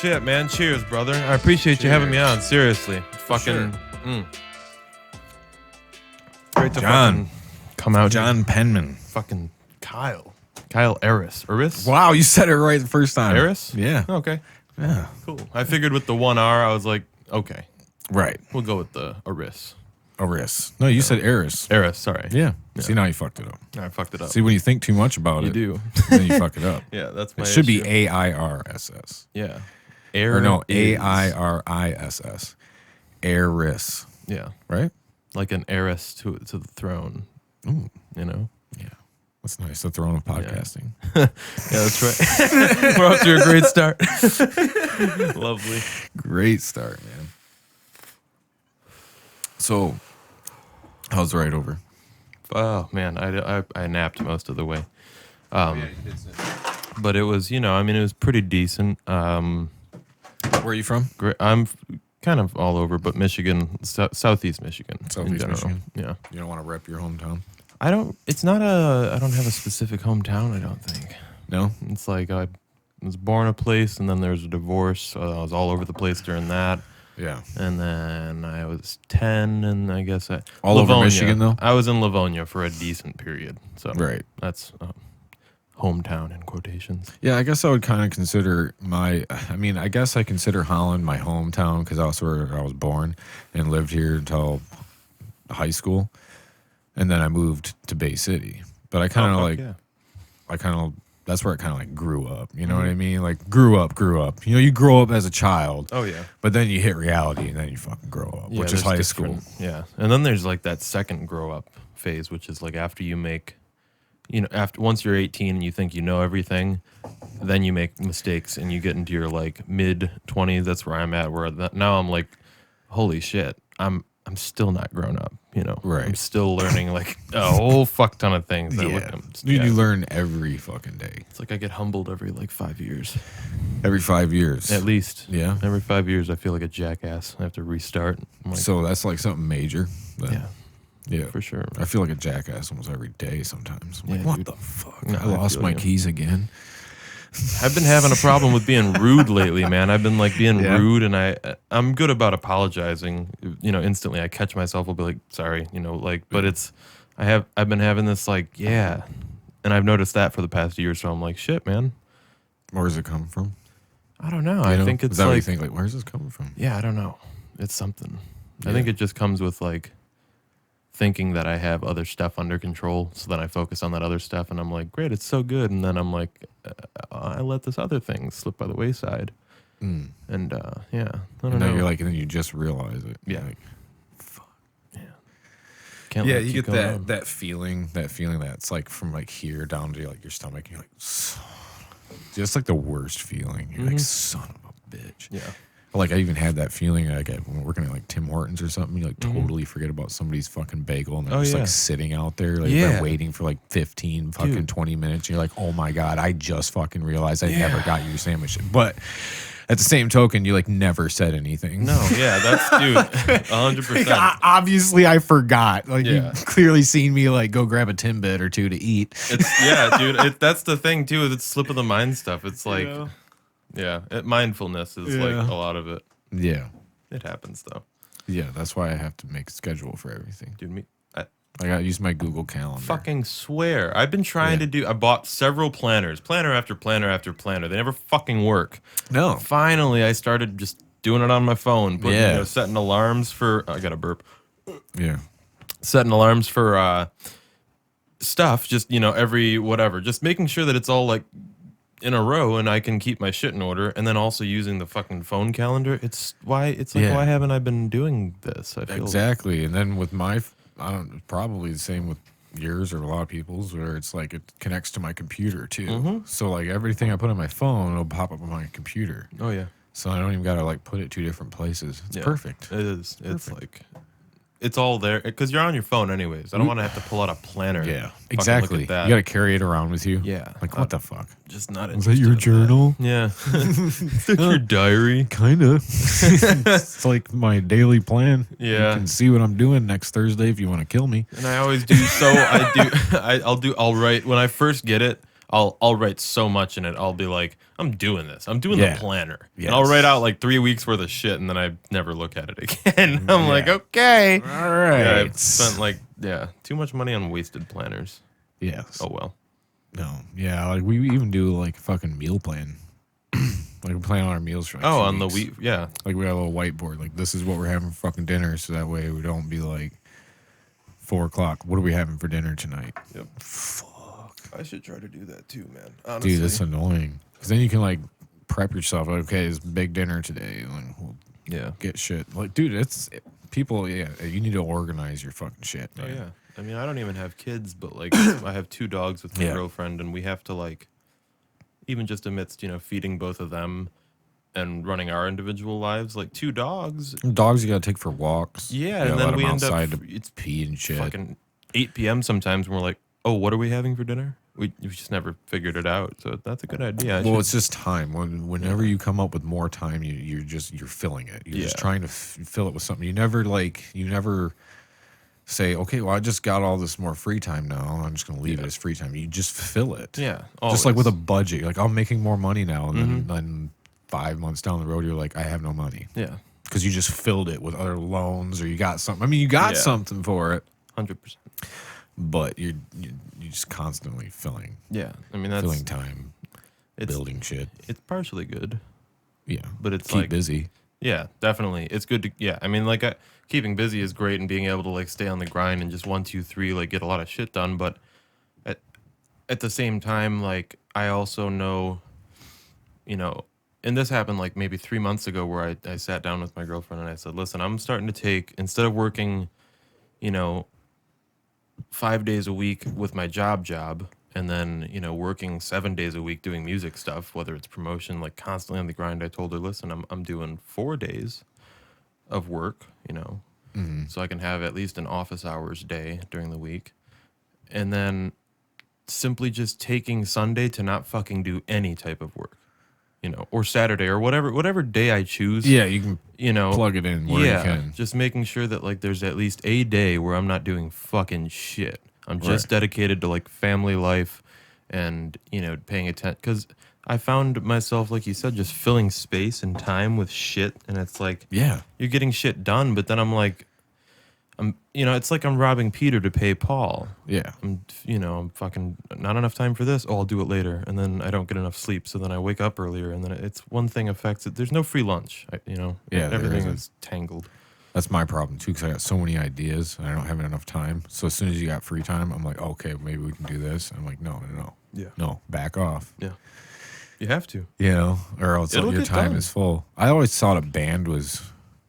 shit, man. Cheers, brother. I appreciate you having me on. Seriously. Fucking. Sure. Great to John. come out. John Penman. Fucking Kyle. Kyle Eris. Eris? Wow, you said it right the first time. Eris? Yeah. Okay. Yeah. Cool. I figured with the one R, I was like, okay. Right. We'll go with the Eris. Eris. No, you said Eris. Eris, sorry. Yeah. See, now you fucked it up. I fucked it up. See, when you think too much about You it, do. then you fuck it up. Yeah, that's my It should issue. be A-I-R-S-S. Yeah. Or no, is- A-I-R-I-S-S. Eris. Yeah. Right? Like an heiress to the throne. Ooh. You know? Yeah. That's nice. The throne of podcasting. Yeah, that's right. We're off to a great start. Lovely. Great start, man. So, how's the ride over? Oh, man. I napped most of the way. But it was, it was pretty decent. Where are you from? Great. I'm kind of all over, but Michigan, Southeast Michigan. in Southeast general. Michigan? Yeah. You don't want to rep your hometown? I don't have a specific hometown, I don't think. No? It's like I was born a place and then there's a divorce. So I was all over the place during that. Yeah. And then I was 10 and I guess All over Michigan, though? I was in Livonia for a decent period. So Right. that's hometown in quotations. Yeah, I guess I would kind of consider I guess I consider Holland my hometown because that's where I was born and lived here until high school. And then I moved to Bay City. But I kind of that's where I kind of like grew up. You know what I mean? Like grew up. You know, you grow up as a child. Oh, yeah. But then you hit reality and then you fucking grow up, Yeah, which is there's high school. different- Yeah. And then there's like that second grow up phase, which is like after you make, once you're 18 and you think you know everything, then you make mistakes and you get into your like mid 20s. That's where I'm at. Now I'm like, holy shit, I'm still not grown up. Right. I'm still learning like a whole fuck ton of things. You learn every fucking day. It's like I get humbled every like 5 years, Every 5 years. at least. Yeah. Every 5 years, I feel like a jackass. I have to restart. I'm like, So that's like something major. then. yeah, Yeah. for sure. I feel like a jackass almost every day sometimes. I'm like, Yeah, what dude. the fuck? No, I I lost feel my you. keys again. I've been having a problem with being rude lately, man. I've been like being Yeah. rude, and I'm good about apologizing. Instantly. I catch myself. I'll be like, sorry. But I've been having this like, yeah, and I've noticed that for the past year. So I'm like, shit, man. Where does it come from? I don't know. You I know? think it's Is that what you like, think? Like, where's this coming from? yeah, I don't know. It's something. I Yeah. think it just comes with like thinking that I have other stuff under control. So then I focus on that other stuff, and I'm like, great, it's so good. And then I'm like, I let this other thing slip by the wayside. Mm. And yeah, I don't And know. then you're like, and then you just realize it. Yeah. You're like, fuck. Can't Yeah, let it you keep get going on. that feeling that's like from like here down to like your stomach. And you're like, just like the worst feeling. You're like, son of a bitch. Yeah. Like I even had that feeling like when we're working at like Tim Hortons or something, you like totally forget about somebody's fucking bagel and they're Oh, just yeah. like sitting out there, like Yeah. they're waiting for like 15 fucking Dude. 20 minutes. And you're like, oh my God, I just fucking realized I never Yeah. got your sandwich. But at the same token, you like never said anything. No, yeah, that's dude, 100%. Obviously, I forgot. Like Yeah. you've clearly seen me like go grab a Timbit or two to eat. Dude. That's the thing too. It's slip of the mind stuff. It's like, mindfulness is like a lot of it. Yeah, It happens though, yeah. That's why I have to make a schedule for everything. dude. I gotta use my Google Calendar. Fucking swear. I've been trying to do. I bought several planners, planner after planner after planner. They never fucking work. No. Finally, I started just doing it on my phone. Putting, Yeah. setting alarms for. I got a burp. Yeah. Setting alarms for stuff. Just every whatever. Just making sure that it's all like in a row and I can keep my shit in order. And then also using the fucking phone calendar. Why haven't I been doing this? I feel Exactly. And then with probably the same with yours or a lot of people's, where it's like it connects to my computer too. So like everything I put on my phone will pop up on my computer. Oh yeah. So I don't even gotta like put it two different places. It's Yeah, perfect. It is. It's like it's all there because you're on your phone anyways. I don't want to have to pull out a planner. Yeah, and fucking exactly. Look at that. You gotta carry it around with you. Yeah. Like what the fuck? Just not. Is that your interested in that. journal? Yeah. Is that your diary? Kinda. It's like my daily plan. Yeah. You can see what I'm doing next Thursday if you want to kill me. And I always do. So I do. I'll write when I first get it. I'll write so much in it. I'll be like, I'm doing this. I'm doing Yeah. the planner. Yes. And I'll write out like 3 weeks worth of shit, and then I never look at it again. I'm like, Yeah. okay. All right. Yeah, I've spent like too much money on wasted planners. Yes. Oh well. No. Yeah. Like we even do like a fucking meal plan. Like we plan on our meals for like 2 On the weeks. week, yeah. Like we got a little whiteboard. Like this is what we're having for fucking dinner, so that way we don't be like 4 o'clock. What are we having for dinner tonight? Yep. Fuck. I should try to do that too, man. Honestly. Dude, that's annoying. Because then you can like prep yourself. Like, okay, it's big dinner today. Like, we'll get shit. Like, dude, people. Yeah, you need to organize your fucking shit, man. Oh yeah. I mean, I don't even have kids, but like I have 2 dogs with my girlfriend, and we have to like, even just amidst feeding both of them and running our individual lives, like 2 dogs. Dogs you gotta take for walks. Yeah, you and let then we them end up outside to it's pee and shit. fucking 8 p.m. sometimes, and we're like, oh, what are we having for dinner? We just never figured it out. So that's a good idea. Well, it's just time. Whenever you come up with more time, you're filling it. You're just trying to fill it with something. You never say, okay, well, I just got all this more free time now. I'm just going to leave it as free time. You just fill it. Yeah. Just like with a budget. You're like, I'm making more money now. And then 5 months down the road, you're like, I have no money. Yeah. Because you just filled it with other loans or you got something. I mean, you got something for it. 100%. But you're just constantly filling. Yeah. I mean, that's filling time, building shit. It's partially good. Yeah. But it's keep busy. Yeah, definitely. It's good to, I mean, like, keeping busy is great and being able to, like, stay on the grind and just 1, 2, 3, like, get a lot of shit done. But at the same time, like, I also know, and this happened, like, maybe 3 months ago where I sat down with my girlfriend and I said, listen, I'm starting to take, instead of working, 5 days a week with my job, and then, working 7 days a week doing music stuff, whether it's promotion, like constantly on the grind. I told her, listen, I'm doing 4 days of work, so I can have at least an office hours day during the week. And then simply just taking Sunday to not fucking do any type of work, or Saturday or whatever day I choose. Yeah, you can, plug it in where you can. Just making sure that like there's at least a day where I'm not doing fucking shit. I'm just dedicated to like family life and, paying attention. Because I found myself, like you said, just filling space and time with shit. And it's like, you're getting shit done. But then I'm like, it's like I'm robbing Peter to pay Paul. Yeah. I'm fucking not enough time for this. Oh, I'll do it later. And then I don't get enough sleep. So then I wake up earlier and then it's one thing affects it. There's no free lunch, everything is tangled. That's my problem too, because I got so many ideas and I don't have enough time. So as soon as you got free time, I'm like, okay, maybe we can do this. And I'm like, no. Yeah. No, back off. Yeah. You have to. Or else your time is full. I always thought a band was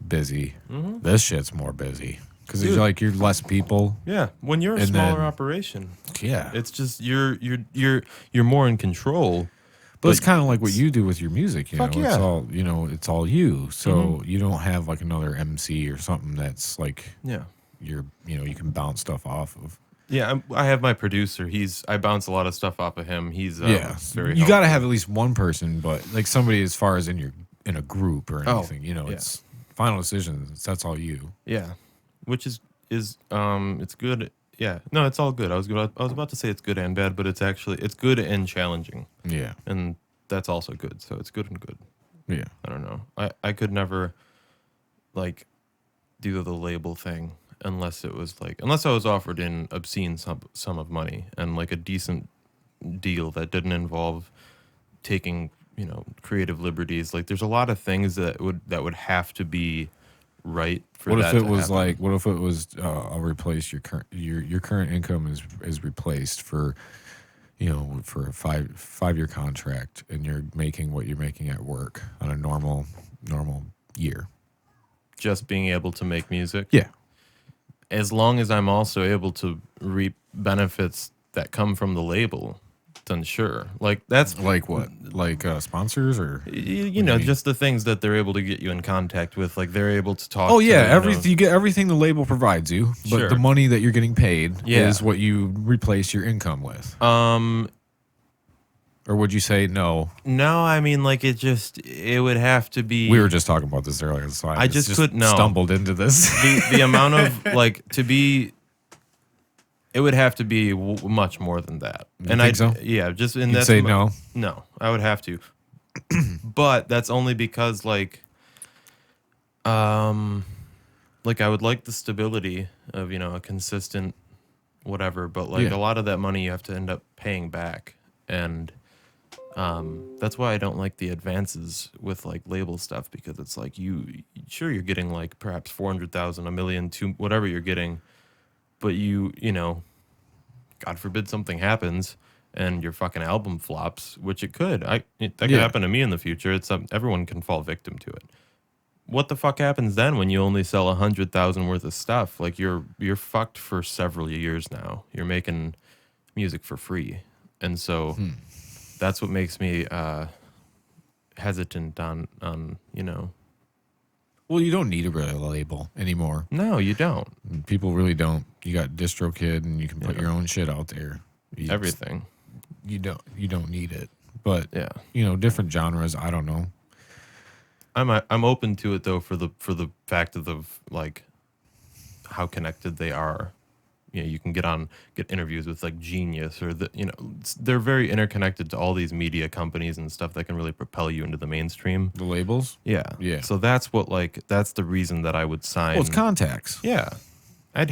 busy. Mm-hmm. This shit's more busy. Because it's like you're less people. Yeah. When you're a smaller operation. Yeah. It's just you're more in control. But it's kind of like what you do with your music, Fuck It's all it's all you. So you don't have like another MC or something that's like you can bounce stuff off of. Yeah, I have my producer. I bounce a lot of stuff off of him. He's very. You got to have at least one person, but like somebody as far as in a group or anything, it's final decisions. That's all you. Yeah, which is it's good. Yeah, no, it's all good. I was about to say it's good and bad, but it's good and challenging. Yeah, and that's also good. So it's good and good. Yeah, I don't know. I could never like do the label thing unless I was offered an obscene sum of money and like a decent deal that didn't involve taking creative liberties. Like there's a lot of things that would have to be right for what that if it to was happen. like, what if it was I'll replace your current income is replaced for for a 5-year contract and you're making what you're making at work on a normal year, just being able to make music? Yeah, as long as I'm also able to reap benefits that come from the label, then sure. Like that's like what? Like sponsors or just the things that they're able to get you in contact with. Like they're able to talk. Oh yeah, you get everything the label provides you, but the money that you're getting paid is what you replace your income with. Or would you say no? No, I mean like it would have to be. We were just talking about this earlier, so I just couldn't know. Stumbled into this. The amount of like to be It would have to be much more than that. You And think so? yeah, just in You'd that. say no. No, I would have to. But that's only because like I would like the stability of, a consistent whatever, but like Yeah. a lot of that money you have to end up paying back. And that's why I don't like the advances with like label stuff, because it's like sure you're getting like perhaps 400,000, a million, to whatever you're getting, but God forbid something happens and your fucking album flops, which it could. That could Yeah. happen to me in the future. Everyone can fall victim to it. What the fuck happens then when you only sell 100,000 worth of stuff? Like you're fucked for several years now. You're making music for free, and so that's what makes me hesitant on. Well, you don't need a real label anymore. No, you don't. People really don't. You got DistroKid, and you can put Yeah. your own shit out there. Everything. You don't need it. But Yeah. different genres. I don't know. I'm open to it though for the fact of like how connected they are. You can get interviews with like Genius or they're very interconnected to all these media companies and stuff that can really propel you into the mainstream. The labels. Yeah. Yeah. So that's the reason that I would sign. Well, it's contacts. Yeah. And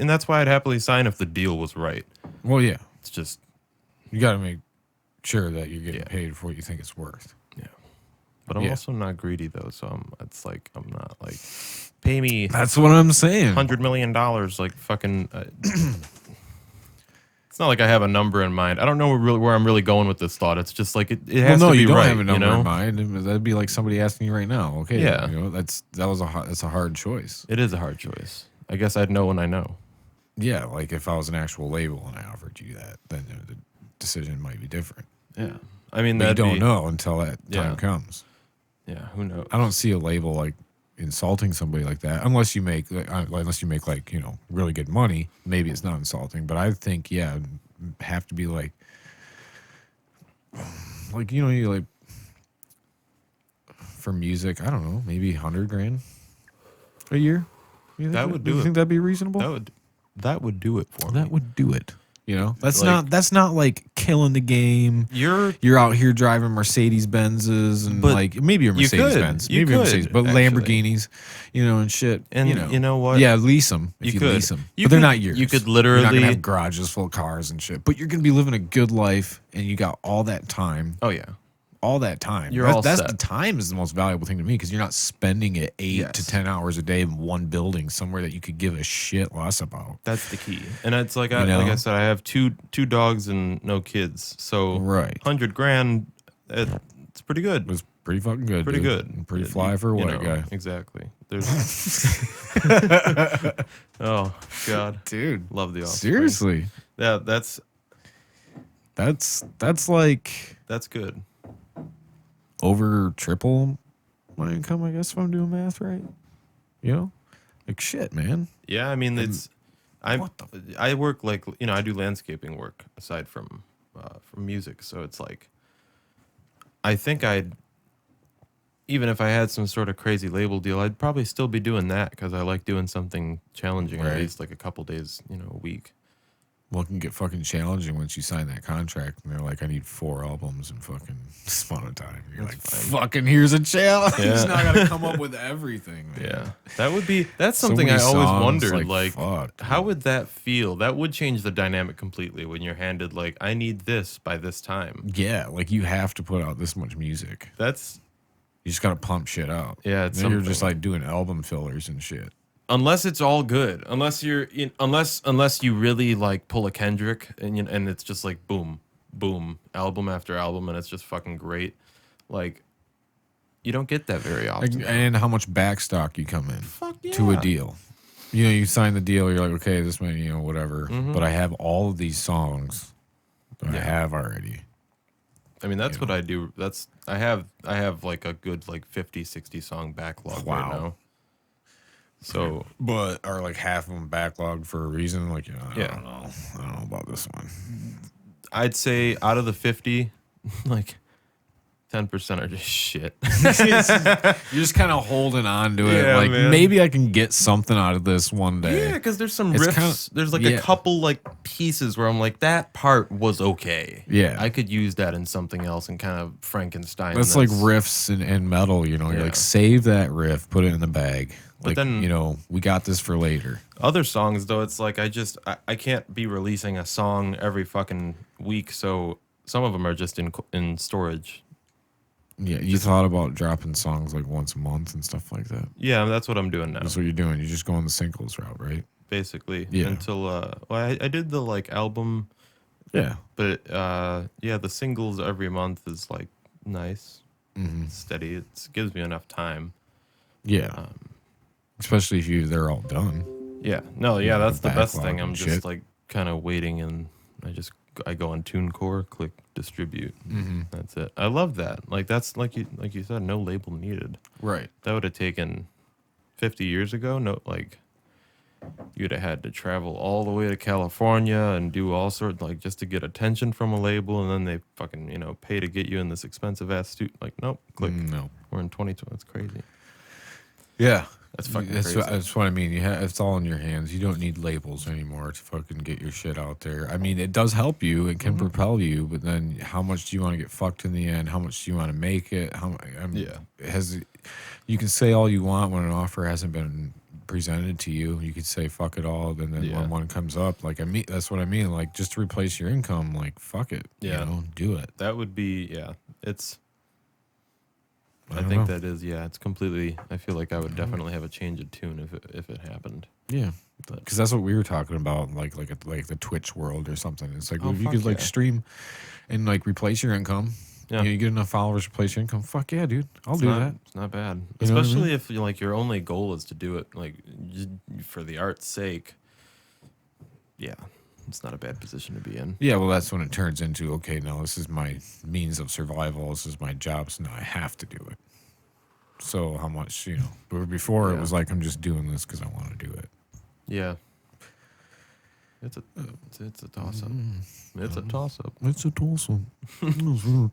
that's why I'd happily sign if the deal was right. Well, yeah. It's just, You got to make sure that you're getting Yeah. paid for what you think it's worth. yeah. But I'm Yeah. also not greedy though, so I'm not like, pay me That's what I'm saying. $100 million, like fucking. It's not like I have a number in mind. I don't know where I'm really going with this thought. It's just like it has Well, no, to be you don't right, have a number you know? in mind. That'd be like somebody asking you right now. Okay, Yeah. that's a hard choice. It is a hard choice. I guess I'd know when I know. Yeah, like if I was an actual label and I offered you that, then the decision might be different. Yeah, I mean But you that don't know until that time Yeah. comes. Yeah, who knows? I don't see a label like insulting somebody like that unless you make like really good money. Maybe it's not insulting, but I think have to be like you like for music. I don't know, maybe 100 grand a year. That would do You it. think that'd be reasonable? That would do it for me. That would do it. That's Like- that's not like killing the game. You're out here driving Mercedes Benzes and But like maybe a you Mercedes could. Benz, You maybe a could, Mercedes, but actually. Lamborghinis, and shit. And you know what? Yeah, lease them if You you could. lease them, You but they're could- not yours. you could You're not literally- gonna have garages full of cars and shit, but you're gonna be living a good life, and you got all that time. Oh yeah. All that time. You're all that's set. the time is the most valuable thing to me because you're not spending it 8 to Yes. 10 hours a day in one building somewhere that you could give a shit less about. That's the key. And it's like You know? like I said, I have two dogs and no kids. So Right. 100 grand, it's pretty good. It was pretty fucking good. Pretty dude. good. And pretty fly for a white guy. Exactly. There's Oh God. Dude. Love the Offspring. Seriously. Yeah, That's like that's good. over triple my income, I guess, if I'm doing math right. Like shit, man. Yeah, I mean what I work like I do landscaping work aside from music, so it's like I think even if I had some sort of crazy label deal, I'd probably still be doing that because I like doing something challenging at Right. least like a couple days, a week. Well, it can get fucking challenging once you sign that contract and they're like, I need 4 albums in fucking this amount of time. You're That's like, fine. fucking here's a challenge. Yeah. Now I gotta come up with everything, man. Yeah, that's So something many I always songs, wondered. like, fuck, how dude. would that feel? That would change the dynamic completely when you're handed like, I need this by this time. Yeah, like you have to put out this much music. That's You just gotta pump shit out. Yeah, it's then you're just something. like doing album fillers and shit. unless it's all good. Unless unless you really like pull a Kendrick and it's just like boom, boom, album after album, and it's just fucking great. Like, you don't get that very often. And how much backstock you come in Fuck to a yeah. deal. You sign the deal, you're like, okay, this many, whatever. But I have all of these songs that I Yeah. have already. I mean, that's what I do. I have like a good like 50, 60 song backlog right Wow. now. So But are like half of them backlogged for a reason? Like, I Yeah. don't know. I don't know about this one. I'd say out of the 50, like 10% are just shit. You're just kind of holding on to it. Yeah, Like, man. maybe I can get something out of this one day. Yeah, because there's some It's riffs. kinda- There's like yeah. a couple like pieces where I'm like, that part was okay. Yeah. I could use that in something else and kind of Frankenstein. That's like riffs and metal, you know. You're Yeah. like, save that riff, put it in the bag. But Like, then- you know, we got this for later. Other songs though, it's like I can't be releasing a song every fucking week. So some of them are just in storage. Yeah, you thought about dropping songs like once a month and stuff like that. Yeah, that's what I'm doing now. That's what you're doing. You're just going the singles route, right? Basically, Yeah. until I did the like album, Yeah. but yeah, the singles every month is like nice, Mm-hmm. steady. It gives me enough time. Yeah. Especially if they're all done. Yeah, no, yeah, that's the best backlog thing. I'm and just shit. like kind of waiting, and I go on TuneCore, click distribute. Mm-hmm. That's it. I love that. Like that's like you said, no label needed. Right. That would have taken 50 years ago. No, like you'd have had to travel all the way to California and do all sorts like just to get attention from a label, and then they fucking pay to get you in this expensive ass suit. Like nope, click. No. We're in 2020. That's crazy. Yeah. That's fucking That's crazy. that's what I mean. It's all in your hands. You don't need labels anymore to fucking get your shit out there. I mean, it does help you. It can propel you, but then how much do you want to get fucked in the end? How much do you want to make it? You can say all you want when an offer hasn't been presented to you. You could say fuck it all, and then Yeah. when one comes up, like that's what I mean. Like just to replace your income, like fuck it. Yeah. You know, do it. That would be It's. I don't think know. that is it's completely. I feel like I would definitely have a change of tune if it happened. Yeah. But Because that's what we were talking about, like the Twitch world or something. It's like Oh, if you fuck could like yeah. stream and like replace your income. Yeah. You get enough followers, replace your income. Fuck yeah, dude. I'll do that. It's not bad, You know what I especially mean? if your only goal is to do it like just for the art's sake. Yeah, it's not a bad position to be in. Yeah, well, that's when it turns into okay. Now this is my means of survival. This is my job. So now I have to do it. So how much, But before it Yeah. was like I'm just doing this because I want to do it. Yeah, it's a toss up. It's a toss up. It's a toss up.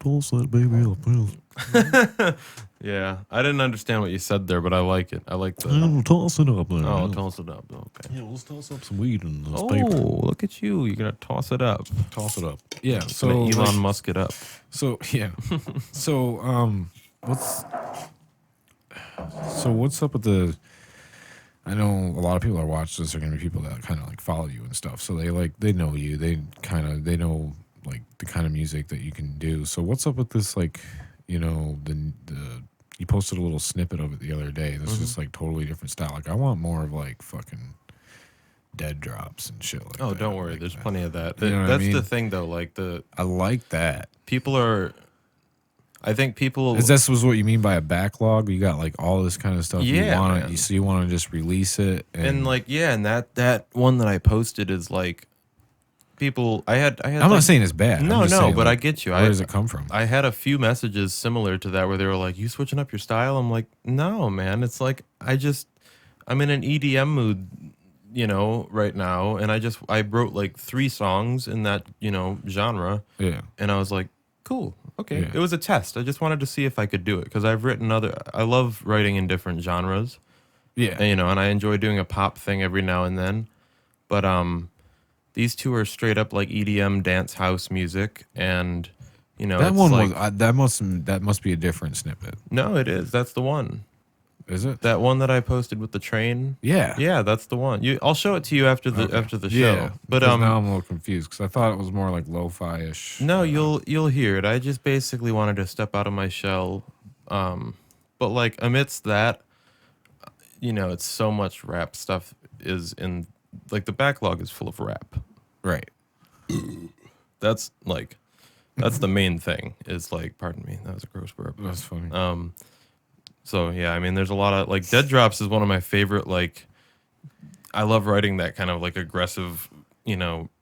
Toss that baby up. Yeah, I didn't understand what you said there, but I like it. I like the. Toss it up. There. Oh, toss it up. Okay. Yeah, let's toss up some weed in this Oh, paper. look at you! You're gonna toss it up. Toss it up. Yeah. So So Elon like, Musk it up. So yeah. So what's up with the? I know a lot of people that watch this are gonna be people that kind of like follow you and stuff. So they know you. They know like the kind of music that you can do. So what's up with this like the you posted a little snippet of it the other day. This is like totally different style. Like I want more of like fucking dead drops and shit like that. Oh, don't worry. Like, There's plenty of that. You know what I That's mean? the thing, though. Like I like that. people are. I think people. Is this was what you mean by a backlog? You got like all this kind of stuff. Yeah, you want man. so you want to just release it and like and that one that I posted is like people. I had. I'm like, not saying it's bad. No, I'm just saying, but I like, get you. Where does it come from? I had a few messages similar to that where they were like, "You switching up your style?" I'm like, "No, man. It's like I'm in an EDM mood, right now, and I wrote like 3 songs in that genre, Yeah, and I was like, cool, okay." Yeah. It was a test. I just wanted to see if I could do it because I've written I love writing in different genres, yeah. and, and I enjoy doing a pop thing every now and then, but these 2 are straight up like EDM dance house music, and that it's one like, was that must be a different snippet. no, it is. That's the one. Is it? That one that I posted with the train. Yeah, Yeah, that's the one. I'll show it to you after the show. Yeah, But because now I'm a little confused because I thought it was more like lo-fi ish. no, you'll hear it. I just basically wanted to step out of my shell. But like amidst that, it's so much rap stuff is in like the backlog is full of rap. Right. That's the main thing is like, pardon me, that was a gross burp. That's funny. So yeah, I mean, there's a lot of like Dead Drops is one of my favorite. Like, I love writing that kind of like aggressive,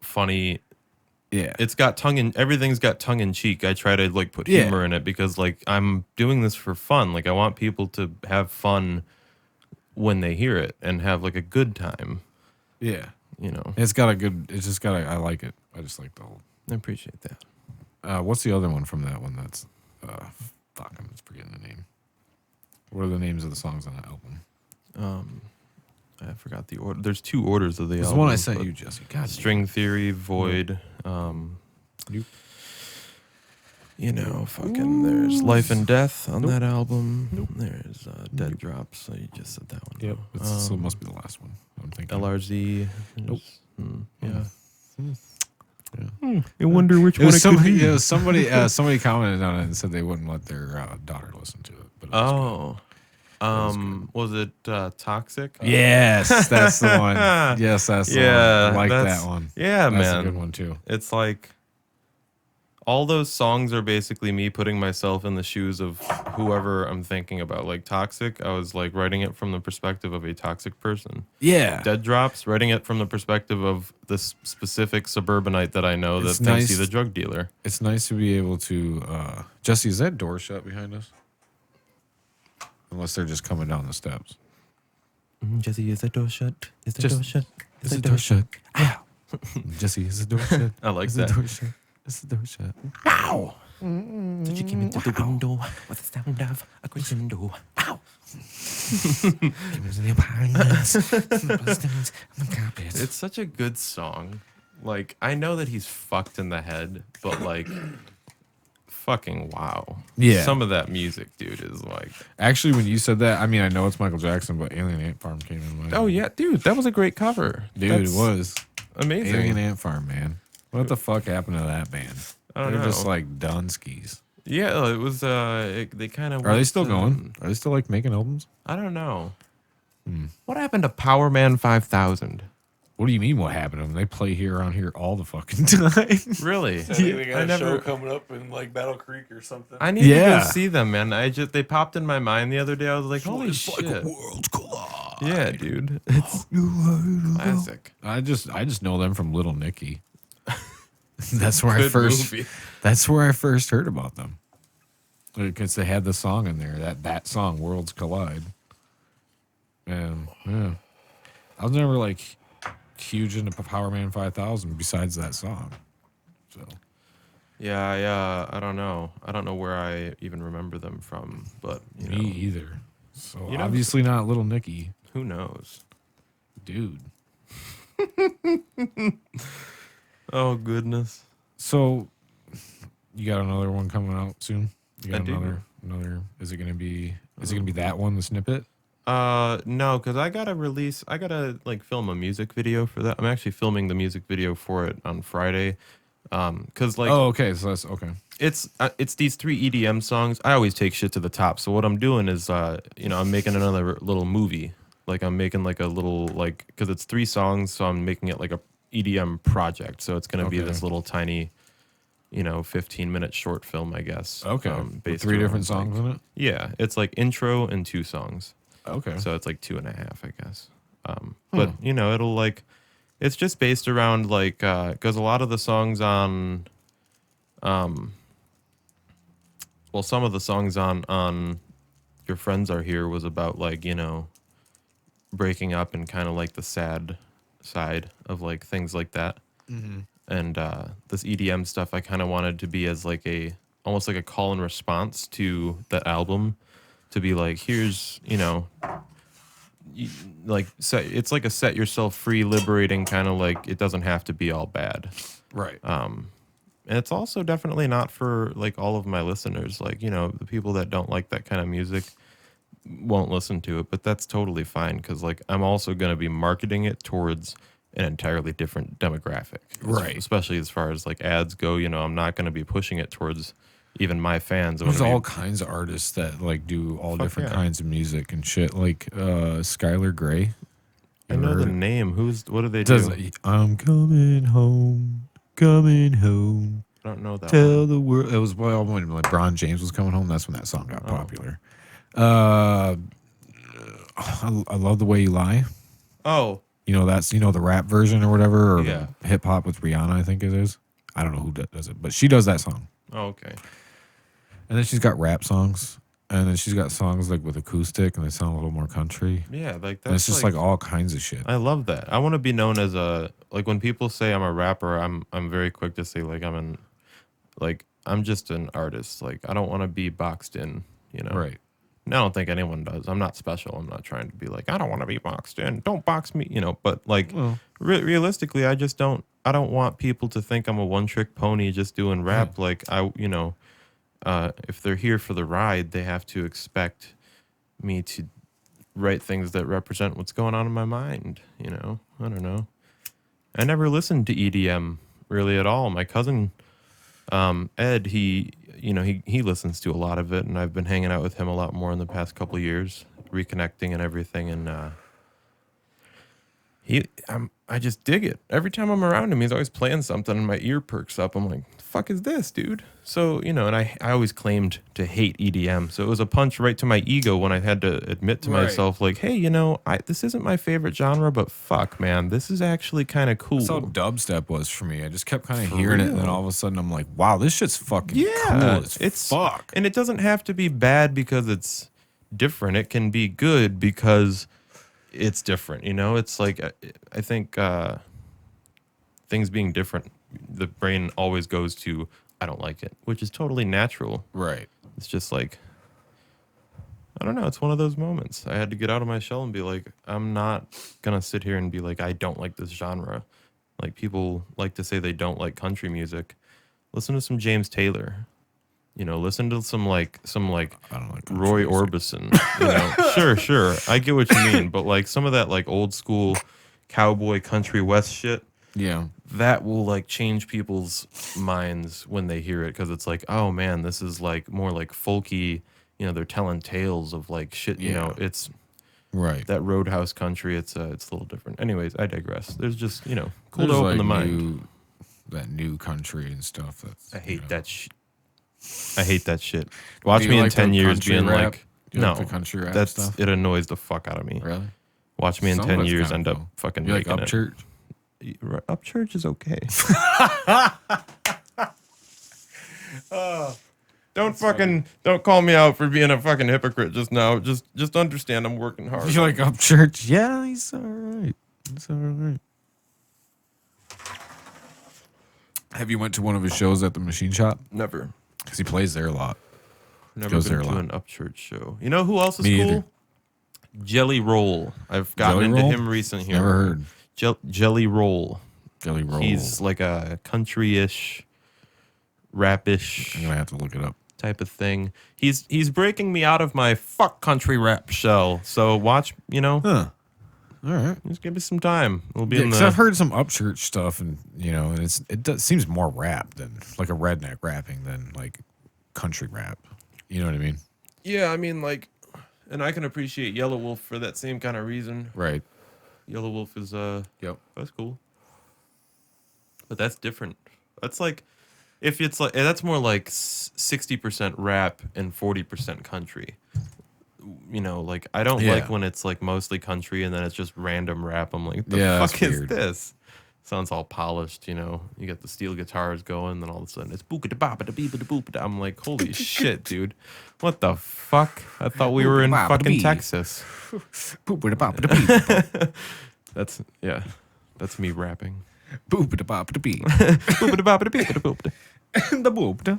funny. yeah. Everything's got tongue in cheek. I try to like put Yeah. humor in it because like I'm doing this for fun. Like I want people to have fun when they hear it and have like a good time. Yeah. It's I like it. I just like the whole. I appreciate that. What's the other one from that one that's Fuck, I'm just forgetting the name. What are the names of the songs on that album? I forgot the order. There's 2 orders of the It's the album. one I sent you, Jesse. God, String Theory, Void. Nope. You know, fucking. There's Life and Death on that album. There's Dead Drops. So you just said that one. Yep. So it must be the last one. I'm thinking. LRZ. Nope. Yeah. Yeah. I wonder which It one was it somebody. could be. It was somebody. Somebody commented on it and said they wouldn't let their daughter listen to it. But it was Was it Toxic? good. Yes, that's the one. Yes, that's the one. I like that one. Yeah, That's man. a good one too. It's like all those songs are basically me putting myself in the shoes of whoever I'm thinking about. Like Toxic, I was like writing it from the perspective of a toxic person. Yeah. Dead Drops, writing it from the perspective of this specific suburbanite that I know It's that thinks nice. he's a drug dealer. It's nice to be able to. Jesse, is that door shut behind us? Unless they're just coming down the steps. Jesse, is the door shut? Is the Just- door shut? Is the door shut? Ow. Jesse, is the door shut? I like Is that. the door shut? Is the door shut? Ow! Did you came into the window with the sound of a crescendo? Ow! It's such a good song. Like, I know that he's fucked in the head, but like, fucking wow. Yeah. Some of that music, dude, is like, Actually, when you said that, I mean, I know it's Michael Jackson, but Alien Ant Farm came in mind. oh yeah, dude, that was a great cover. Dude, That's it was. amazing. Alien Ant Farm, man. What the fuck happened to that band? I don't They're know. just like Dunskies. Yeah, it was. They kind of. Are they still going? Are they still like making albums? I don't know. What happened to Power Man 5000? What do you mean? What happened to them? They play here around here all the fucking time. Really? I think they got I a never- show coming up in like Battle Creek or something. I need to Yeah. go see them, man. They popped in my mind the other day. I was like, holy It's shit! like worlds collide. Yeah, dude, it's classic. I just know them from Little Nicky. That's where Good movie. That's where I first heard about them. Because they had the song in there, that song, Worlds Collide. And yeah. I was never like huge into Power Man 5000 besides that song. So Yeah, I don't know. I don't know where I even remember them from, but you know, me either. So You know- obviously not Little Nicky. who knows? Dude. Oh goodness. So you got another one coming out soon? You got I do. another is it gonna be that one, the snippet? No, because I gotta like film a music video for that. I'm actually filming the music video for it on Friday. Cause like Oh, okay. So that's okay. it's these 3 EDM songs. I always take shit to the top. So what I'm doing is, I'm making another little movie. Like I'm making like a little because it's 3 songs, so I'm making it like a EDM project. So it's gonna be Okay. this little tiny, 15-minute short film, I guess. Okay. With based 3 different around, songs in it? Yeah, it's like intro and 2 songs. Okay. So it's like 2.5, I guess. But it'll like, it's just based around like, because a lot of the songs on, some of the songs on Your Friends Are Here was about like, breaking up and kind of like the sad side of like things like that. Mm-hmm. And this EDM stuff, I kind of wanted to be as like almost like a call and response to that album. To be like, here's, it's like a set yourself free, liberating kind of like, it doesn't have to be all bad. Right. And it's also definitely not for like all of my listeners. Like, the people that don't like that kind of music won't listen to it, but that's totally fine. Cause like, I'm also going to be marketing it towards an entirely different demographic. Right. Especially as far as like ads go, I'm not going to be pushing it towards even my fans. There's all kinds of artists that like do all Fuck different yeah. kinds of music and shit. Like Skylar Grey. I know the name. What do they do? Does I'm coming home, coming home. I don't know that Tell one. the world. It was when LeBron James was coming home. That's when that song got popular. I love the way you lie. Oh, That's the rap version or whatever, or Yeah. hip hop with Rihanna. I think it is. I don't know who does it, but she does that song. okay. And then she's got rap songs, and then she's got songs like with acoustic, and they sound a little more country. Yeah, like And it's that's just like all kinds of shit. I love that. I want to be known as when people say I'm a rapper, I'm very quick to say like I'm just an artist. Like, I don't want to be boxed in, you know. Right. And I don't think anyone does. I'm not special. I'm not trying to be like, I don't want to be boxed in. Don't box me, you know. But like, Well, realistically, I just don't. I don't want people to think I'm a one-trick pony just doing rap. Like, if they're here for the ride, they have to expect me to write things that represent what's going on in my mind. You know, I don't know. I never listened to EDM really at all. My cousin Ed, he listens to a lot of it, and I've been hanging out with him a lot more in the past couple of years, reconnecting and everything. And I just dig it. Every time I'm around him, he's always playing something, and my ear perks up. I'm like, the fuck is this, dude? So, and I always claimed to hate EDM. So it was a punch right to my ego when I had to admit to myself, like, hey, this isn't my favorite genre, but fuck, man, this is actually kind of cool. that's how dubstep was for me. I just kept kind of For hearing it, and then real. all of a sudden I'm like, wow, this shit's fucking cool as it's fuck. And it doesn't have to be bad because it's different. It can be good because it's different. It's like I think things being different, the brain always goes to I don't like it, which is totally natural. Right. It's just like I don't know. It's one of those moments. I had to get out of my shell and be like, I'm not gonna sit here and be like, I don't like this genre. Like people like to say they don't like country music. Listen to some James Taylor. Listen to some I don't like Roy country music. Orbison. Sure. I get what you mean, but like some of that like old school cowboy country west shit, Yeah. that will like change people's minds when they hear it because it's like, oh man, this is like more like folky. They're telling tales of like shit. Yeah. It's Right. that roadhouse country. It's a little different. Anyways, I digress. There's just cool There's, to open like, the mind. that new country and stuff. That's, I hate that shit. I hate that shit. Watch Do me you in like the 10 years country being rap? like, Do you no, like the country rap that's stuff? it annoys the fuck out of me. Really? Watch me in Some 10 of it's years kinda end up cool. fucking You like making Upchurch? it. Upchurch is okay. Don't call me out for being a fucking hypocrite just now. Just understand I'm working hard. You like Upchurch? Yeah, he's all right. He's all right. Have you went to one of his shows at the Machine Shop? Never Because he plays there a lot. been there a to lot. an Upchurch show. You know who else is Me cool? either. Jelly Roll. I've gotten Jelly into Roll? him recent here. Never heard. Jelly Roll. Jelly Roll. He's like a country-ish, rap-ish I'm going to have to look it up. type of thing. He's breaking me out of my fuck country rap shell. So watch, Huh. All right. just give me some time. We'll be Yeah, in because the I've heard some Upchurch stuff, and seems more rap than like a redneck rapping than like country rap. You know what I mean? Yeah, I mean like, and I can appreciate Yellow Wolf for that same kind of reason. Right. Yellow Wolf is Yep. that's cool. But that's different. That's like if it's like that's more like 60% rap and 40% country. Like I don't Yeah. like when it's like mostly country and then it's just random rap. I'm like, the Yeah, that's fuck is weird. this? Sounds all polished, You got the steel guitars going, then all of a sudden it's boopity boopity beepity boopity. I'm like, holy shit, dude. What the fuck? I thought we were in fucking Texas. That's me rapping. Boopity boopity bee. Boopity boopity beepity boopity. The boopita.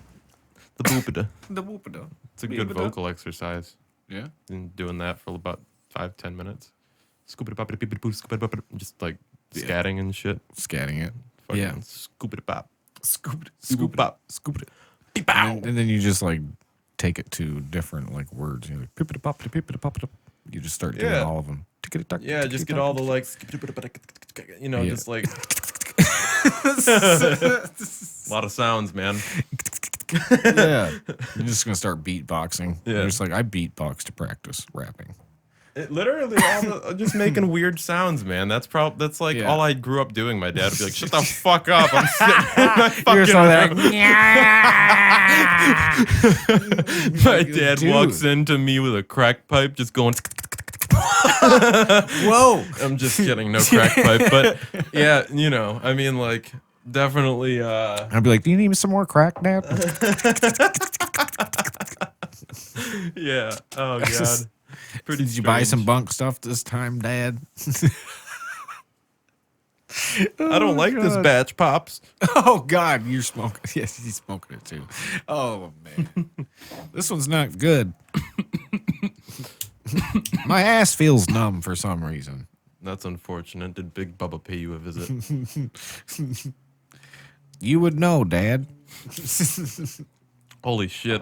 The boopity. The boopita. It's a good vocal exercise. Yeah. And doing that for about 5-10 minutes. Scoopity boppity beepity boop, scoopity boppity, just like scatting and shit. Scatting it. Fucking Yeah. Scoopity bop. Scoop it. Scoop bop. Scoop it. Beep bow. And then you just like take it to different like words. You're like pippity poppity pippity poppity. You just start doing Yeah. all of them. Yeah, just get all the like, just like a lot of sounds, man. Yeah. You're just gonna start beatboxing. Yeah. You're just like I beatbox to practice rapping. It literally just making weird sounds, man. That's like Yeah. all I grew up doing. My dad would be like, "Shut the fuck up!" I'm sitting in my You're fucking so like, room. My dad Dude. walks into me with a crack pipe, just going. whoa. I'm just kidding, no crack pipe, but yeah, I mean, like, definitely. I'd be like, do you need some more crack, Dad? Yeah. Oh god. Pretty. Did you buy some strange. bunk stuff this time, Dad? I don't like this batch, Pops. Oh God, you're smoking. Yes, he's smoking it too. Oh man, this one's not good. My ass feels numb for some reason. That's unfortunate. Did Big Bubba pay you a visit? You would know, Dad. Holy shit.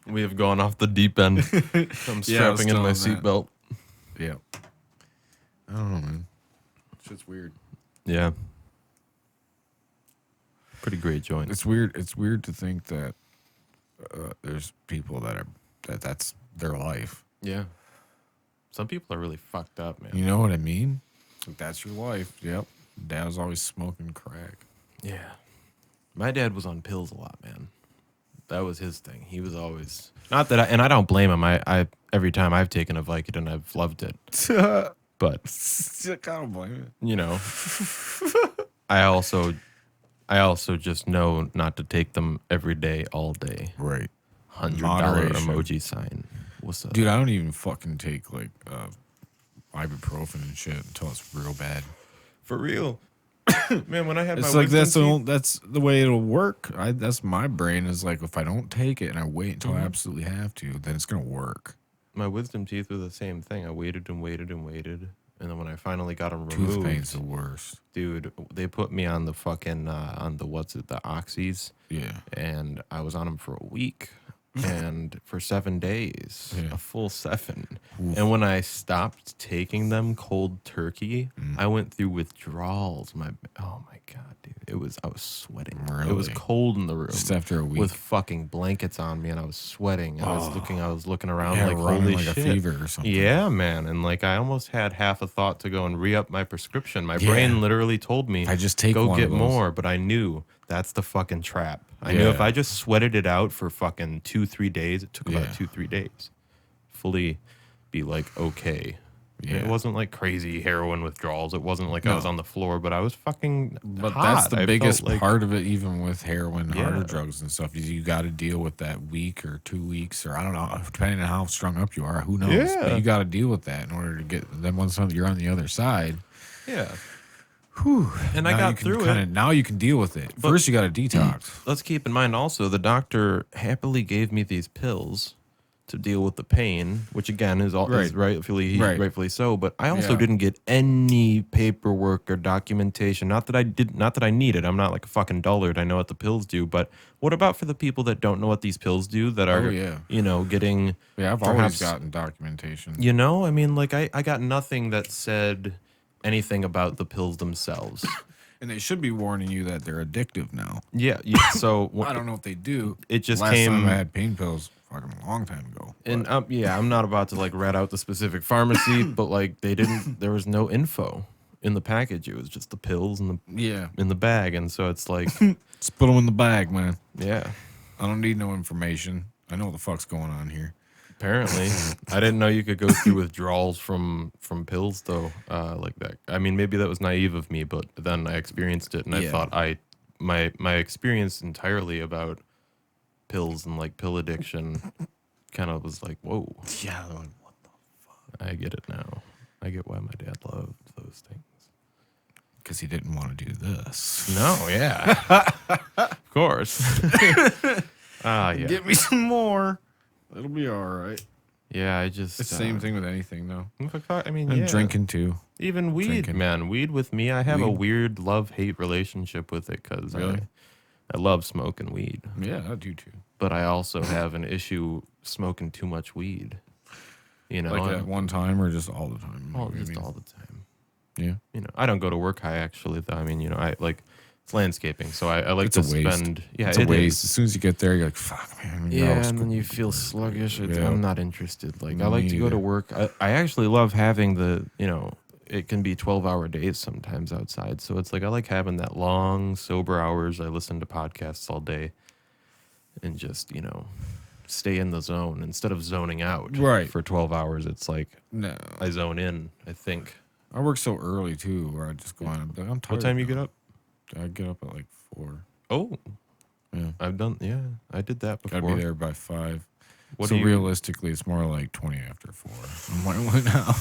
We have gone off the deep end. I'm strapping in my seatbelt. Yeah. I don't know, man. Shit's weird. Yeah. Pretty great joint. It's weird. It's weird to think that there's people that's their life. Yeah. Some people are really fucked up, man. You know what I mean? Like, that's your life. Yep. Dad was always smoking crack. Yeah. My dad was on pills a lot, man. That was his thing. He was always not that and I don't blame him. I every time I've taken a Vicodin, I've loved it. But I don't blame it. you know, I also just know not to take them every day, all day. Right. $100 Moderation. emoji sign. What's up? Dude, I don't even fucking take like ibuprofen and shit until it's real bad. For real. Man, when I had It's my like wisdom that's the way it'll work. That's my brain is like if I don't take it and I wait until I absolutely have to, then it's gonna work. my wisdom teeth were the same thing. I waited and waited and waited, and then when I finally got them Tooth removed, pain's the worst. dude, they put me on the fucking on the the oxys, Yeah. and I was on them for a week. And for 7 days, Yeah. a full 7. Oof. And when I stopped taking them cold turkey, Mm. I went through withdrawals. Oh my god, dude, I was sweating. It was Really? cold in the room. Just after a week. with fucking blankets on me, and I was sweating. I was looking around Yeah, like, running holy like shit. a fever or something. Yeah, man. And like I almost had half a thought to go and re-up my prescription. My Yeah. brain literally told me I just take go one get of those. more, but I knew that's the fucking trap. I knew if Yeah. I just sweated it out for fucking 2-3 days, it took about Yeah. 2-3 days. Fully be like okay. Yeah. It wasn't like crazy heroin withdrawals. It wasn't like I No. was on the floor, but I was fucking But hot. that's the I felt biggest like- part of it, even with heroin, harder Yeah. drugs and stuff. Is you got to deal with that week or 2 weeks, or I don't know, depending on how strung up you are. Who knows? Yeah. But you got to deal with that in order to get. Then once you're on the other side, Yeah. whew, And I now got you can through kinda, it. Now you can deal with it. But- First, you got to detox. Let's keep in mind also the doctor happily gave me these pills to deal with the pain, which again is rightfully so. But I also Yeah. didn't get any paperwork or documentation. Not that I need it. I'm not like a fucking dullard. I know what the pills do. But what about for the people that don't know what these pills do? That are yeah. getting Yeah, I've perhaps- always gotten documentation. I mean, like I got nothing that said anything about the pills themselves. And they should be warning you that they're addictive now. Yeah. So I don't know if they do. It just Last came. time I had pain pills, fucking a long time ago. And I'm not about to like rat out the specific pharmacy, but like there was no info in the package. It was just the pills Yeah. in the bag, and so it's like, Let's put them in the bag, man. yeah. I don't need no information. I know what the fuck's going on here. Apparently, I didn't know you could go through withdrawals from pills though, like that. I mean, maybe that was naive of me, but then I experienced it, and I Yeah. thought my experience entirely about pills and like pill addiction kind of was like, whoa. Yeah. I get it now. I get why my dad loved those things. Because he didn't want to do this. No, yeah. Of course. Yeah. Get me some more. It'll be all right. Yeah, I just... It's the same thing with anything, though. I mean, And yeah. drinking, too. Even weed, Drinking. man. Weed with me, I have a Weed? weird love-hate relationship with it because Really? I love smoking weed. Yeah, I do, too. But I also have an issue smoking too much weed. You know? Like at one time or just all the time? all, What do you just mean? all the time. Yeah. You know, I don't go to work high, actually, though. I mean, I like... It's landscaping, so I like It's to a waste. spend... Yeah, It's a it waste. is. As soon as you get there, you're like, fuck, man. Yeah, and then you feel sluggish. Yeah. I'm not interested. Like, I Me like to go to either. work. I actually love having it can be 12-hour days sometimes outside. So it's like I like having that long, sober hours. I listen to podcasts all day and just, stay in the zone instead of zoning out. Right. For 12 hours, it's like No. I zone in, I think. I work so early, too, where I just go on. I'm tired. What time you get up? I get up at like 4. Oh, Yeah. I did that before. Gotta be there by 5. What so do you? realistically, it's more like 20 after 4. I'm like, what now?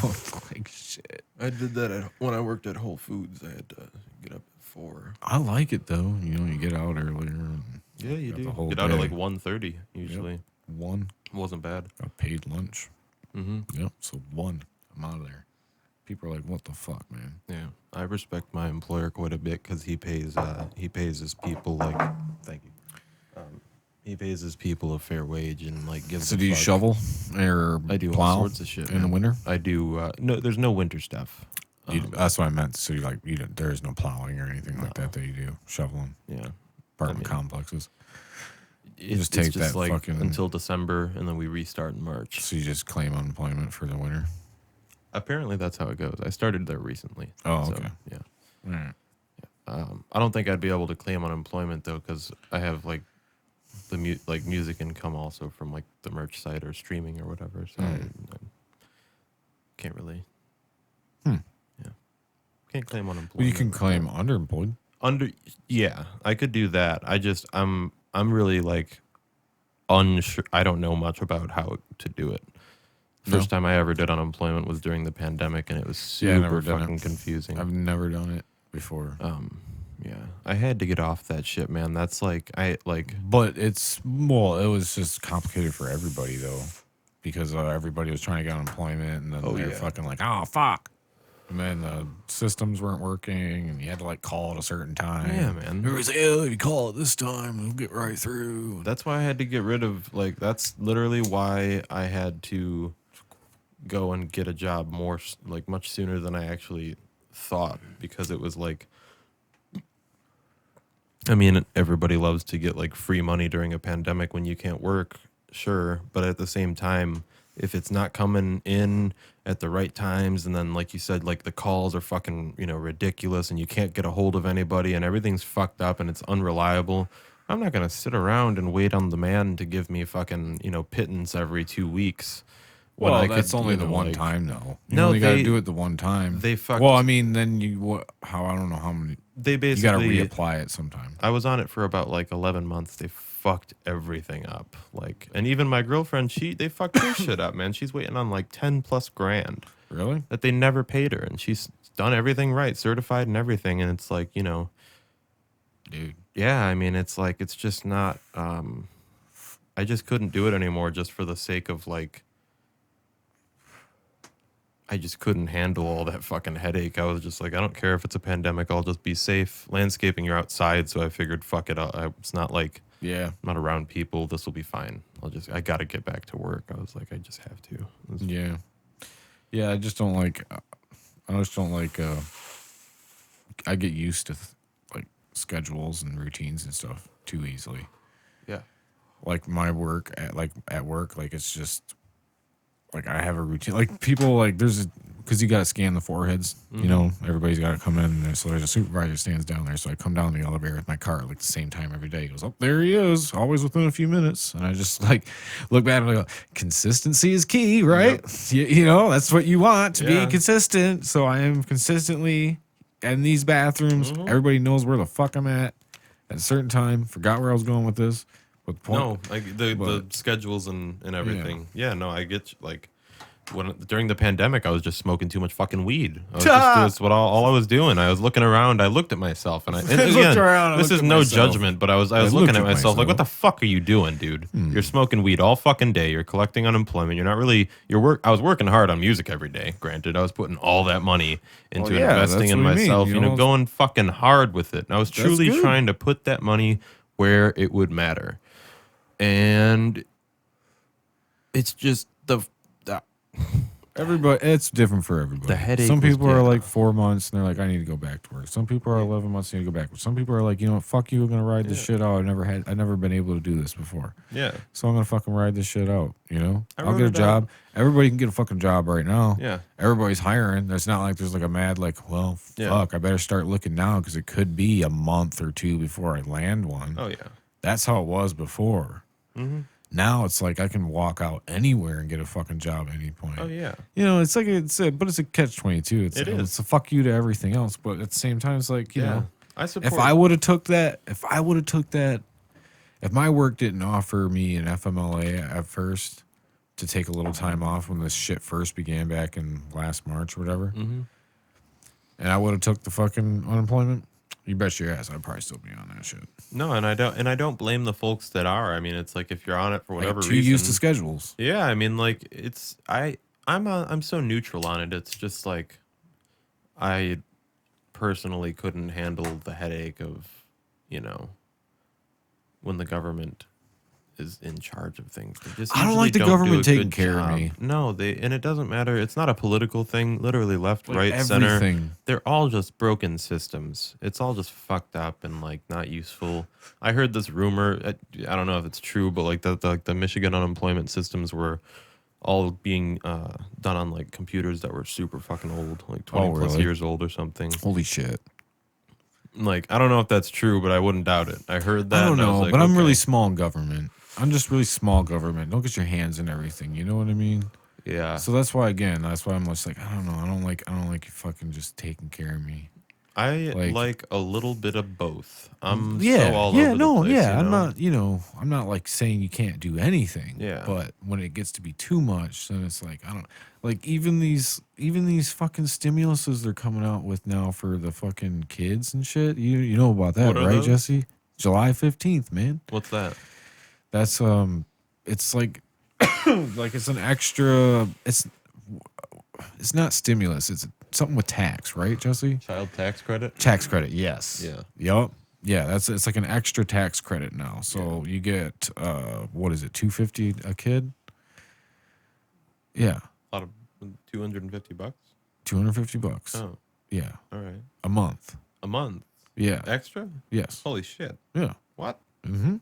Like shit. I did that when I worked at Whole Foods. I had to get up at 4. I like it though. You know, you get out earlier. And Yeah, you got do. the whole Get out at day. like 1:30 usually. 1. Wasn't bad. Got paid lunch. Mm-hmm. Yep. So 1. I'm out of there. People are like, what the fuck, man? Yeah, I respect my employer quite a bit because he pays his people like. Thank you. He pays his people a fair wage and like gives. So a do you fuck. shovel or I do plow all sorts of shit in the man. winter? I do. No, there's no winter stuff. That's what I meant. So there is no plowing or anything like that you do. Shoveling. Yeah, Apartment complexes. It's just take just that like fucking- until December and then we restart in March. So you just claim unemployment for the winter? Apparently that's how it goes. I started there recently. Oh, so, okay. Yeah. All right. I don't think I'd be able to claim unemployment though because I have like the music income also from like the merch site or streaming or whatever. So I can't really. Yeah. Can't claim unemployment. Well, you can claim underemployed. Yeah, I could do that. I'm really like unsure. I don't know much about how to do it. First time I ever did unemployment was during the pandemic, and it was Yeah, I've never super done fucking it. confusing. I've never done it before. Yeah, I had to get off that shit, man. That's like But it was just complicated for everybody though, because everybody was trying to get unemployment, and then they're fucking like, oh fuck, and then the systems weren't working, and you had to like call at a certain time. Yeah, man. Everybody's like, oh, if you call it this time, we'll get right through. That's why I had to get rid of like. That's literally why I had to go and get a job much sooner than I actually thought, because it was like. I mean, everybody loves to get like free money during a pandemic when you can't work, sure. But at the same time, if it's not coming in at the right times, and then like you said, like the calls are fucking, ridiculous, and you can't get a hold of anybody, and everything's fucked up and it's unreliable. I'm not gonna sit around and wait on the man to give me fucking, pittance every 2 weeks. Well, I that's could, only the one time though. You No, only got to they- do it the one time. they fucked- Well, I mean, then I don't know how many. They You got to basically reapply it sometime. I was on it for about like 11 months. They fucked everything up. Like, and even my girlfriend, they fucked her shit up, man. She's waiting on like 10 plus grand Really? that they never paid her. And she's done everything right, certified and everything. And it's like, Dude. yeah, I mean, it's like, it's just not, I just couldn't do it anymore just for the sake of like, I just couldn't handle all that fucking headache. I was just like, I don't care if it's a pandemic. I'll just be safe. Landscaping, you're outside. So I figured, fuck it. It's not like, Yeah. I'm not around people. This will be fine. I got to get back to work. I was like, I just have to. Yeah. Yeah, I just don't like I get used to like schedules and routines and stuff too easily. Yeah. Like my work at work, like it's just like I have a routine. Like people like because you got to scan the foreheads, everybody's got to come in there. So there's a supervisor stands down there. So I come down the elevator with my car at like the same time every day. He goes, oh, there he is, always within a few minutes. And I just like look back and I go, consistency is key, right? Yep. That's what you want to be consistent. So I am consistently in these bathrooms. Everybody knows where the fuck I'm at a certain time. Forgot where I was going with this. But the point, No, like the schedules and everything. Yeah, no, I get like during the pandemic, I was just smoking too much fucking weed. That's what all I was doing. I was looking around. I looked at myself, and again, this is no judgment, but I was looking at myself like, what the fuck are you doing, dude? You're smoking weed all fucking day. You're collecting unemployment. You're not really I was working hard on music every day. Granted, I was putting all that money into investing in myself. Going fucking hard with it. And I was truly trying to put that money where it would matter. And it's just everybody, it's different for everybody. The headache Some people was are bad. like 4 months and they're like, I need to go back to work. Some people are 11 months and need to go back. Some people are like, you know what, fuck you, I'm gonna ride this shit out. I've never been able to do this before. Yeah. So I'm gonna fucking ride this shit out. I'll wrote get a it job. out. Everybody can get a fucking job right now. Yeah. Everybody's hiring. There's not like there's like a mad like, well, fuck, I better start looking now because it could be a month or two before I land one. Oh yeah. That's how it was before. Mm-hmm. Now it's like I can walk out anywhere and get a fucking job at any point. Oh yeah. It's like but it's a catch-22. It's a fuck you to everything else, but at the same time, it's like you know, I support. if I would have took that if my work didn't offer me an FMLA at first to take a little time off when this shit first began back in last March or whatever, and I would have took the fucking unemployment, you bet your ass I'd probably still be on that shit. No, and I don't blame the folks that are. I mean, it's like if you're on it for whatever Too reason. used to schedules. Yeah, I mean, like I'm so neutral on it. It's just like I personally couldn't handle the headache of, when the government is in charge of things. They just I don't usually like the do government a taking good care of job. me. No, and it doesn't matter. It's not a political thing. Literally left, Like right, center. everything. They're all just broken systems. It's all just fucked up and like not useful. I heard this rumor. I don't know if it's true, but like the Michigan unemployment systems were all being done on like computers that were super fucking old, like 20 plus really? years old or something. Holy shit. Like, I don't know if that's true, but I wouldn't doubt it. I heard that. I don't and I was know, like, but I'm okay. really small in government. I'm just really small government. Don't get your hands in everything. You know what I mean? Yeah. So that's why I'm just like, I don't know. I don't like you fucking just taking care of me. I like- like a little bit of both. I'm Yeah, so all yeah, over no, the place. yeah. you know? I'm not like saying you can't do anything. Yeah. But when it gets to be too much, then it's like I don't like even these fucking stimuluses they're coming out with now for the fucking kids and shit. You know about that, What are right, those? Jesse? July 15th, man. What's that? That's it's like like it's an extra. It's not stimulus. It's something with tax, right, Jesse? Child tax credit? Tax credit, yes. Yeah. Yup. Yeah, it's like an extra tax credit now. So you get what is it, $250 a kid? Yeah, A lot of $250. $250. Oh, Yeah, all right. a month. A month Yeah. extra? Yes. Holy shit! Yeah. What? Mm-hmm.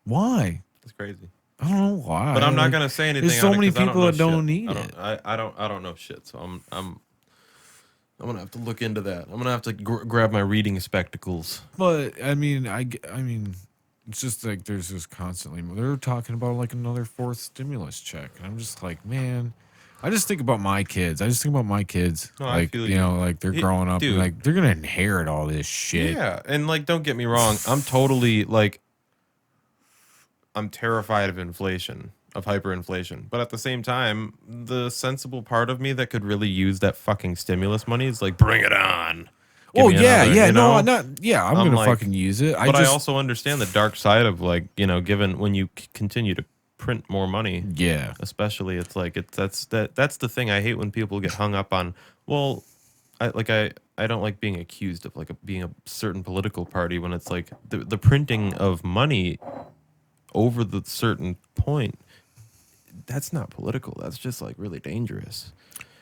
Why? That's crazy. I don't know why. But I'm not Like, gonna say anything. there's so on it many 'cause I people know that don't shit. need I it. I don't know shit. So I'm gonna have to look into that. I'm gonna have to grab my reading spectacles. But I mean, I mean, it's just like there's just constantly they're talking about like another fourth stimulus check, and I'm just like, man, I just think about my kids. I just think about my kids, No, I like feel you you. know, like they're growing up, Dude. and like they're gonna inherit all this shit. Yeah, and like, don't get me wrong. I'm totally like, I'm terrified of inflation, of hyperinflation. But at the same time, the sensible part of me that could really use that fucking stimulus money is like, bring it on. Give Oh me yeah, another, yeah, you no, know? I'm not. Yeah, I'm I'm gonna like- fucking use it. But I also understand the dark side of like, given when you continue to print more money, yeah, especially it's like that's the thing I hate when people get hung up on. Well, I don't like being accused of like being a certain political party when it's like the printing of money over the certain point. That's not political. That's just like really dangerous.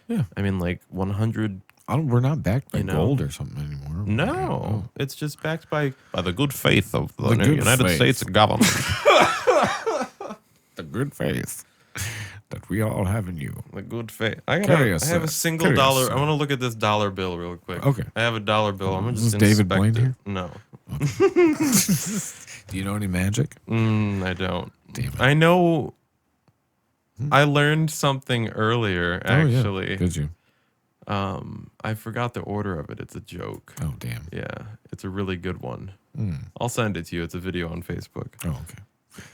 Yeah. I mean, like 100. we're not backed by You know? gold or something anymore. No, it's just backed by the good faith of the, The good United faith. States government. The good faith that we all have in you. The good faith. I Carry have us, a single carry us, dollar. sir. I want to look at this dollar bill real quick. Okay. I have a dollar bill. I'm gonna Is just this David inspect Blaine it. here? No, Do you know any magic? I don't. Damn it. I know. I learned something earlier. Actually, Oh, yeah. Did you? I forgot the order of it. It's a joke. Oh, damn. Yeah, it's a really good one. Mm. I'll send it to you. It's a video on Facebook. Oh, okay.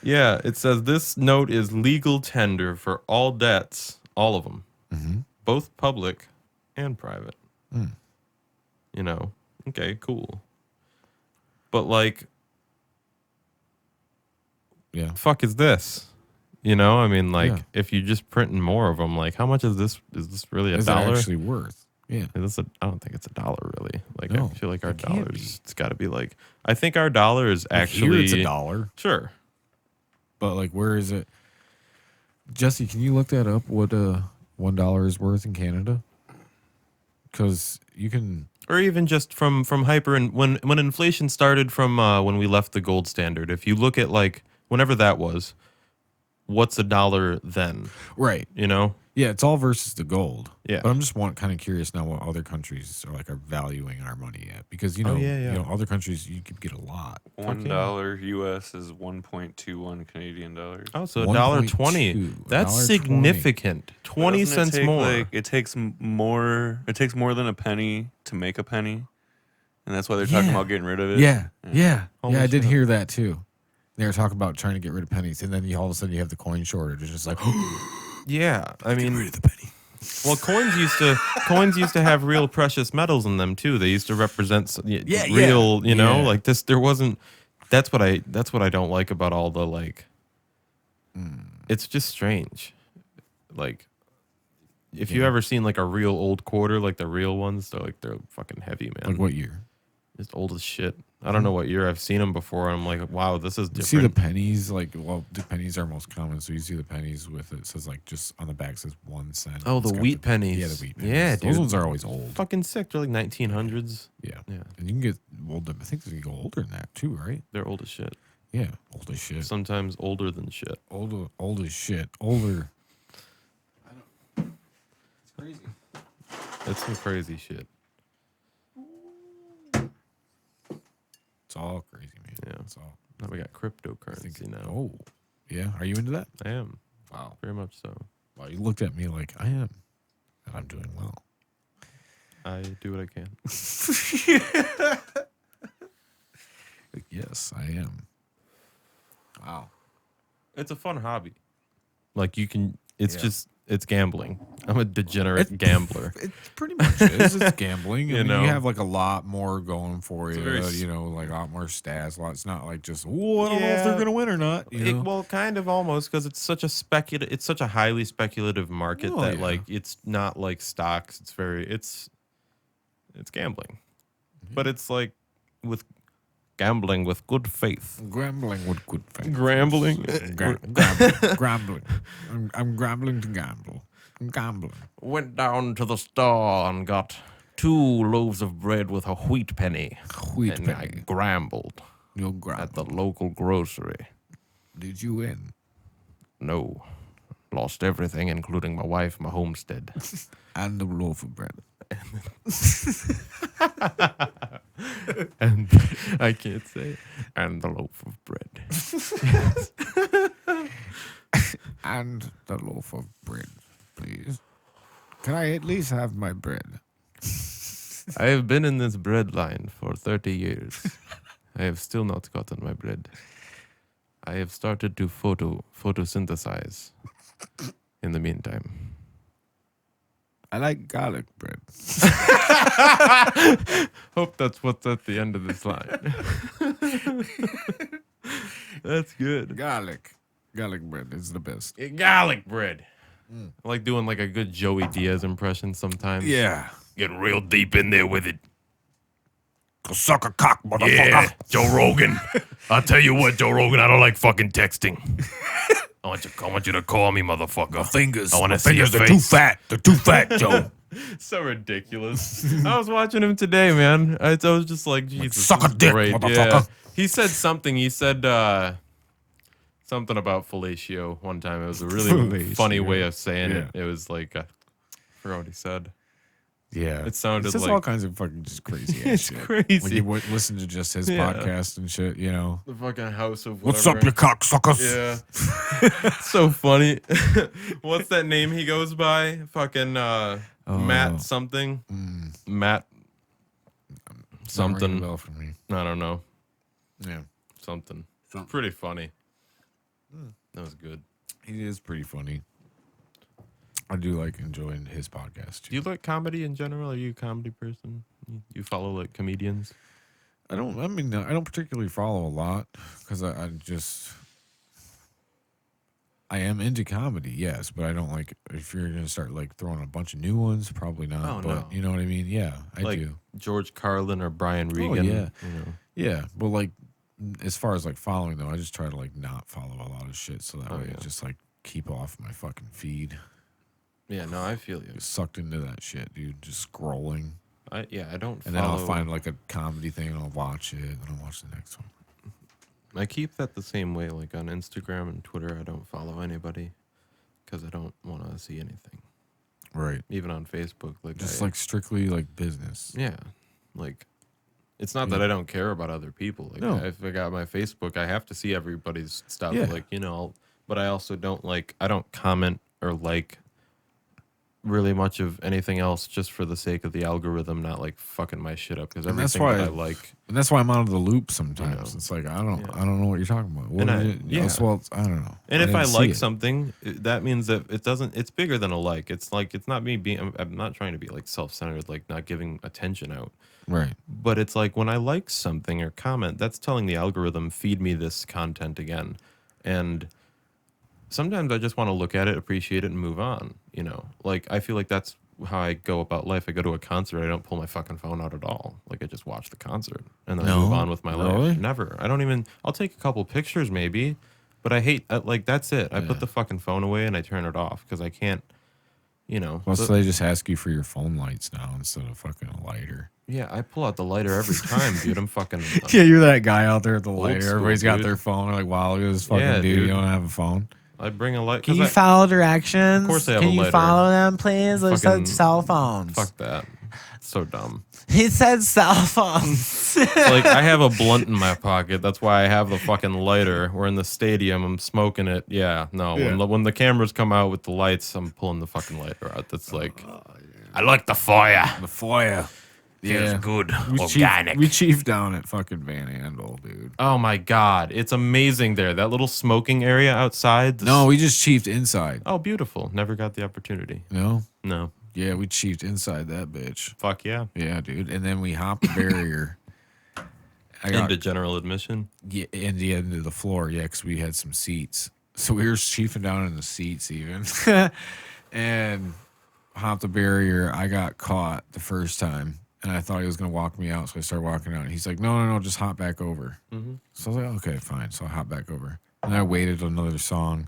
Yeah, it says this note is legal tender for all debts, all of them, Mm-hmm. both public and private. Mm. Okay, cool. But like, Yeah. fuck is this? I mean, like, Yeah. if you just printing more of them, like, how much is this? Is this really a Is it dollar? actually worth? Yeah. I don't think it's a dollar really. Like, No, I feel like our it can't dollars. It's got to be like. I think our dollar is Here actually it's $1. Sure. But like, where is it? Jesse, can you look that up? What $1 is worth in Canada? Because you can. Or even just from hyper and when inflation started from when we left the gold standard. If you look at like whenever that was, what's a dollar then? Right. Yeah, it's all versus the gold. Yeah. But I'm just kind of curious now what other countries are valuing our money at, because yeah. other countries you could get a lot. $1 US is 1.21 Canadian dollars. Oh, so $1.20. That's $1.20. significant. 20 Doesn't it cents take, more. Like, it takes more than a penny to make a penny, and that's why they're talking Yeah. about getting rid of it. Yeah. Holy I did shit. hear that too. They were talking about trying to get rid of pennies, and then all of a sudden you have the coin shortage. It's just like, Yeah, I get mean, rid of the penny. well, coins used to have real precious metals in them too. They used to represent real, you know, Yeah. like this. There wasn't. That's what I don't like about all the like. It's just strange, like. If you Yeah. ever seen like a real old quarter, like the real ones, they're fucking heavy, man. Like what year? It's old as shit. I don't know what year I've seen them before. And I'm like, wow, this is You see the different. pennies, like, well, the pennies are most common. So you see the pennies with it says like just on the back says 1 cent. Oh, It's the got wheat pennies. Yeah, the wheat pennies. Yeah, Those dude. ones are always old. Fucking sick. They're like 1900s. Yeah. Yeah, And you can get old. I think you can go older than that too, right? they're old as shit. Yeah, old as shit. Sometimes older than shit. Old as shit. Older. It's crazy. That's some crazy shit. It's all crazy, man. Yeah. It's all. Now we got cryptocurrency now. Oh, yeah. Are you into that? I am. Wow. Very much so. Wow. You looked at me like I am, and I'm doing well. I do what I can. Like, yes, I am. Wow. It's a fun hobby. Like you can, it's Yeah. just, it's gambling. I'm a degenerate gambler. It pretty much is. It's gambling. I You mean, know? you have like a lot more going for It's you. very You know, like a lot more stats. It's not like just, oh, I don't know if they're Yeah. gonna win or not. You know? Well, kind of almost because it's such a it's such a highly speculative market Oh, that yeah. like it's not like stocks. It's very it's gambling, but it's like with gambling with good faith. Gambling with good faith. Grambling. Gambling. I'm gambling to gamble. I'm gambling. Went down to the store and got 2 loaves of bread with a wheat penny. Wheat and I penny. grambled You'll at the gamble. local grocery. Did you win? No. Lost everything, including my wife, my homestead. And the loaf of bread. And I can't say it. And the loaf of bread. And the loaf of bread, please. Can I at least have my bread? I have been in this bread line for 30 years. I have still not gotten my bread. I have started to photosynthesize in the meantime. I like garlic bread. Hope that's what's at the end of this line. That's good. Garlic bread is the best. Garlic bread. I like doing like a good Joey Diaz impression sometimes. Yeah. Getting real deep in there with it. Go suck a cock, motherfucker. Yeah, Joe Rogan. I'll tell you what, Joe Rogan, I don't like fucking texting. I want you to call me, motherfucker. Fingers. I want to see your They're face. too fat. They're too fat, Joe. So ridiculous. I was watching him today, man. I was just like, Jesus, suck a this is dick, great. motherfucker. Yeah. He said something. He said something about fellatio one time. It was a really Fellatio. funny way of saying it. Yeah. It was like, I forgot what he said. Yeah. It sounded It's just like- all kinds of fucking just crazy ass It's shit. crazy. When you listen to just his Yeah. podcast and shit, you know. The fucking house of What's whatever. up, you cocksuckers? Yeah. So funny. What's that name he goes by? Fucking Matt something. Matt It's not ringing a something. bell for me. I don't know. Yeah. Something. Something. Pretty funny. That was good. He is pretty funny. I do like enjoying his podcast. Do you like comedy in general? Are you a comedy person? You follow like comedians? I don't particularly follow a lot because I am into comedy, yes, but I don't like, if you're going to start like throwing a bunch of new ones, probably not. Oh, but no. you know what I mean? Yeah, I Like do. George Carlin or Brian Regan? yeah. You know. Yeah, but like as far as like following though, I just try to like not follow a lot of shit so that Oh, way yeah. I just like keep off my fucking feed. Yeah, no, I feel you. Get sucked into that shit, dude. Just scrolling. I don't And then follow. I'll find like a comedy thing and I'll watch it and I'll watch the next one. I keep that the same way. Like on Instagram and Twitter, I don't follow anybody because I don't want to see anything. Right. Even on Facebook, Just like strictly like business. yeah, like it's not that I don't care about other people. Like No. if I got my Facebook, I have to see everybody's stuff. Yeah. Like but I also don't like. I don't comment or like really much of anything else just for the sake of the algorithm not like fucking my shit up because And that's everything that why- I like. And that's why I'm out of the loop sometimes. know. It's like Yeah. I don't know what you're talking about. What And is I- it? yeah. Well, I don't know. And if didn't I see like it. something, that means that it doesn't. It's bigger than a like. It's like it's not me being. I'm not trying to be like self-centered, like not giving attention out. Right. But it's like when I like something or comment, that's telling the algorithm feed me this content again. And sometimes I just want to look at it, appreciate it, and move on. You know, like I feel like that's how I go about life. I go to a concert, I don't pull my fucking phone out at all. Like I just watch the concert and then I move No? on with my Really? life. Never. I don't even. I'll take a couple pictures maybe, but I hate like that's it. I Yeah. put the fucking phone away and I turn it off because I can't. You know. Well, but- so they just ask you for your phone lights now instead of fucking a lighter. yeah, I pull out the lighter every time, dude. I'm fucking. Yeah, you're that guy out there at the lighter. school, Everybody's got dude. their phone. They're like, wow, look at this fucking Yeah, dude. dude. You don't have a phone. I bring a light. Can 'cause you I- follow directions? Of course I have Can a you lighter. follow them, please? They Fucking- said cell phones. Fuck that. It's so dumb. He said cell phones. Like I have a blunt in my pocket. That's why I have the fucking lighter. We're in the stadium. I'm smoking it. Yeah, no. When the cameras come out with the lights, I'm pulling the fucking lighter out. That's like, I like the fire. The foyer. Feels good. We Organic. we chief down at fucking Van Andel, dude. Oh my god, it's amazing there. That little smoking area outside. No, we just chiefed inside. Oh, beautiful. Never got the opportunity. No? No. Yeah, we chiefed inside that bitch. Fuck yeah. Yeah, dude. And then we hopped the barrier. I got Into general admission. in the end of the floor, yeah, because we had some seats. So we were chiefing down in the seats even. And hopped the barrier. I got caught the first time. And I thought he was going to walk me out. So I started walking out. And he's like, no, just hop back over. So I was like, okay, fine. So I hopped back over. And I waited another song.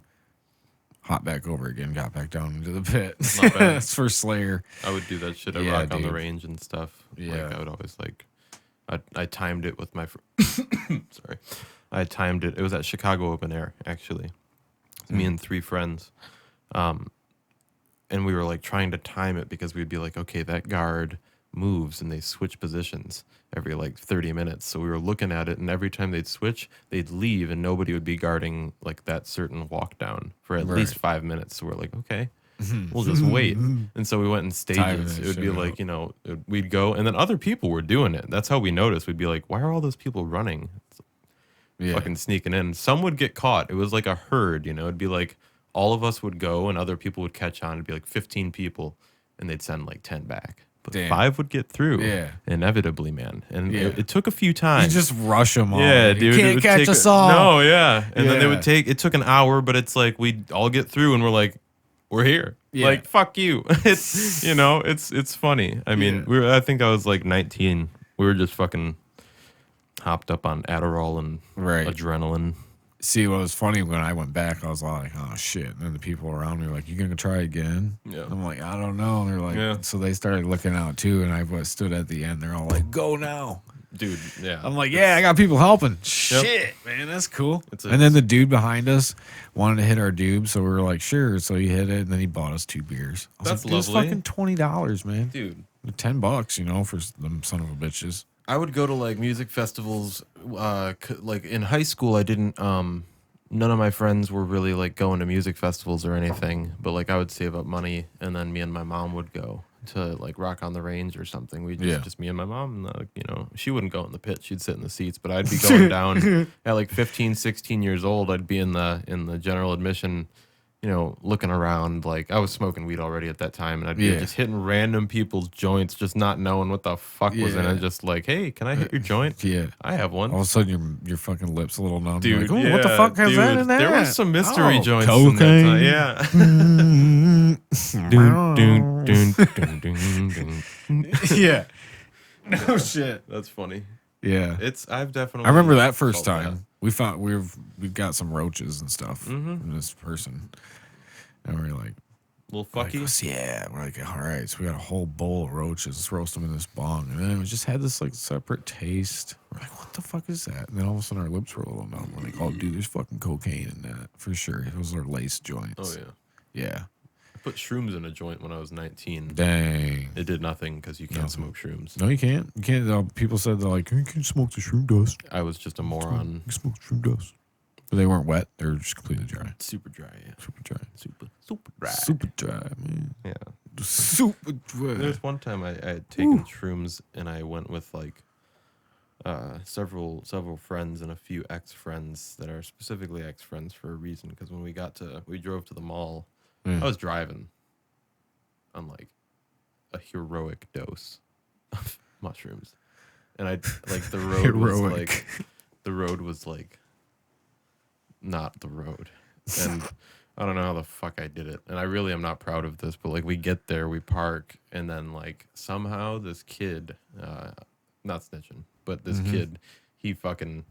Hop back over again. Got back down into the pit. Not bad. That's for Slayer. I would do that shit at Yeah, Rock on the dude. Range and stuff. Yeah. Like, I would always like, I timed it with my, sorry. I timed it. It was at Chicago Open Air, actually. Me and 3 friends. And we were like trying to time it because we'd be like, okay, that guard moves and they switch positions every like 30 minutes. So we were looking at it and every time they'd switch, they'd leave and nobody would be guarding like that certain walk down for at least 5 minutes. So we're like, okay, we'll just wait. And so we went in Timing stages. that It would be shit like, out. you know, we'd go and then other people were doing it. That's how we noticed. We'd be like, why are all those people running? Yeah. Fucking sneaking in. Some would get caught. It was like a herd, you know. It'd be like all of us would go and other people would catch on. It'd be like 15 people and they'd send like 10 back. But Damn. 5 would get through. Yeah. Inevitably, man. And Yeah. it took a few You times. just rush them all. Yeah, You dude. it can't would catch take us all. No, yeah. And then they Yeah. would it took an hour, but it's like we'd all get through and we're like, we're here. Yeah. Like, fuck you. It's, you know, it's funny. I mean, Yeah. I think I was like 19. We were just fucking hopped up on Adderall and Right. adrenaline. See, what was funny when I went back, I was like, oh shit. And then the people around me were like, you gonna try again? Yeah. I'm like, I don't know. And they're like, Yeah. so they started looking out too. And I stood at the end. They're all like, go now. Dude, yeah. I'm like, yeah, I got people helping. Shit, man, that's cool. And then the dude behind us wanted to hit our dube. So we were like, sure. So he hit it. And then he bought us 2 beers. I was That's like, "Dude, lovely. it's fucking $20, man. Dude, $10, you know, for them son of a bitches. I would go to like music festivals. Like in high school, I didn't. None of my friends were really like going to music festivals or anything. But like I would save up money, and then me and my mom would go to like Rock on the Range or something. We just me and my mom. And, you know, she wouldn't go in the pit. She'd sit in the seats. But I'd be going down at like 15, 16 years old. I'd be in the general admission. You know, looking around, like I was smoking weed already at that time, and I'd be just hitting random people's joints, just not knowing what the fuck was in it. Just like, hey, can I hit your joint? Yeah. I have one. All of a sudden, your fucking lips a little numb. Dude, You're like, oh, what the fuck has that in there? There was some mystery Oh, joints. cocaine. In that time. Yeah. Dun, dun, dun, dun, dun, dun. Yeah. No shit. That's funny. Yeah. I've definitely. I remember that first felt time. We found we got some roaches and stuff from this person. And we were like, Little like, fucky. yeah. We're like, all right. So we got a whole bowl of roaches. Let's roast them in this bong. And then it just had this like separate taste. We're like, what the fuck is that? And then all of a sudden our lips were a little numb. We're like, oh, dude, there's fucking cocaine in that for sure. Those are lace joints. Oh yeah. Yeah. I put shrooms in a joint when I was 19. Dang. It did nothing because you can't smoke shrooms. No, you can't. You can't. People said they're like, you can smoke the shroom dust. I was just a moron. You can smoke shroom dust. But they weren't wet. They were just completely dry. Super dry. Yeah. Super dry. Super dry. Super dry, man. Yeah. Super. There's one time I had taken shrooms and I went with like several friends and a few ex-friends that are specifically ex-friends for a reason. Because when we drove to the mall, I was driving on like a heroic dose of mushrooms, and I like the road was like the road was like not the road, and I don't know how the fuck I did it, and I really am not proud of this, but like we get there, we park, and then like somehow this kid, not snitching, but this kid, he fucking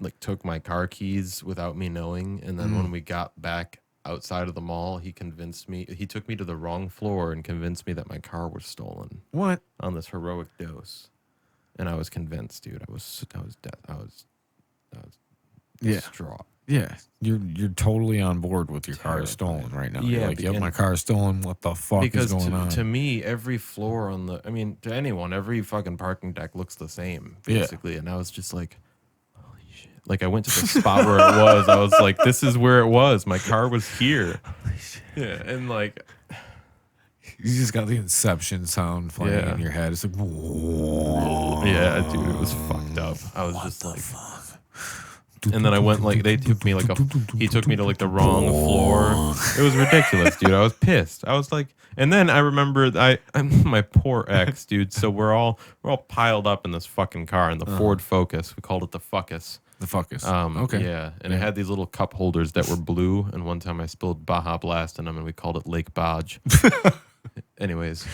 like took my car keys without me knowing, and then when we got back outside of the mall, he took me to the wrong floor and convinced me that my car was stolen. What? On this heroic dose, and I was convinced, dude. I was distraught. Yeah, you're totally on board with your car is stolen right now. Yeah, You're like, yep, my car is stolen. What the fuck is going on? To me, every floor to anyone, every fucking parking deck looks the same, basically. Yeah. And I was just like, holy shit. Like, I went to the spot where it was. I was like, this is where it was. My car was here. Holy shit. Yeah, and like... You just got the Inception sound playing in your head. It's like, whoa. Yeah, dude, it was fucked up. I was just like... Fuck? And then I went like he took me to like the wrong floor. It was ridiculous, dude. I was pissed. I was like, and then I remembered I'm my poor ex, dude. So we're all piled up in this fucking car in the Ford Focus. We called it the Fuckus. The Fuckus. Okay. Yeah, and it had these little cup holders that were blue. And one time I spilled Baja Blast in them, and we called it Lake Bodge. Anyways,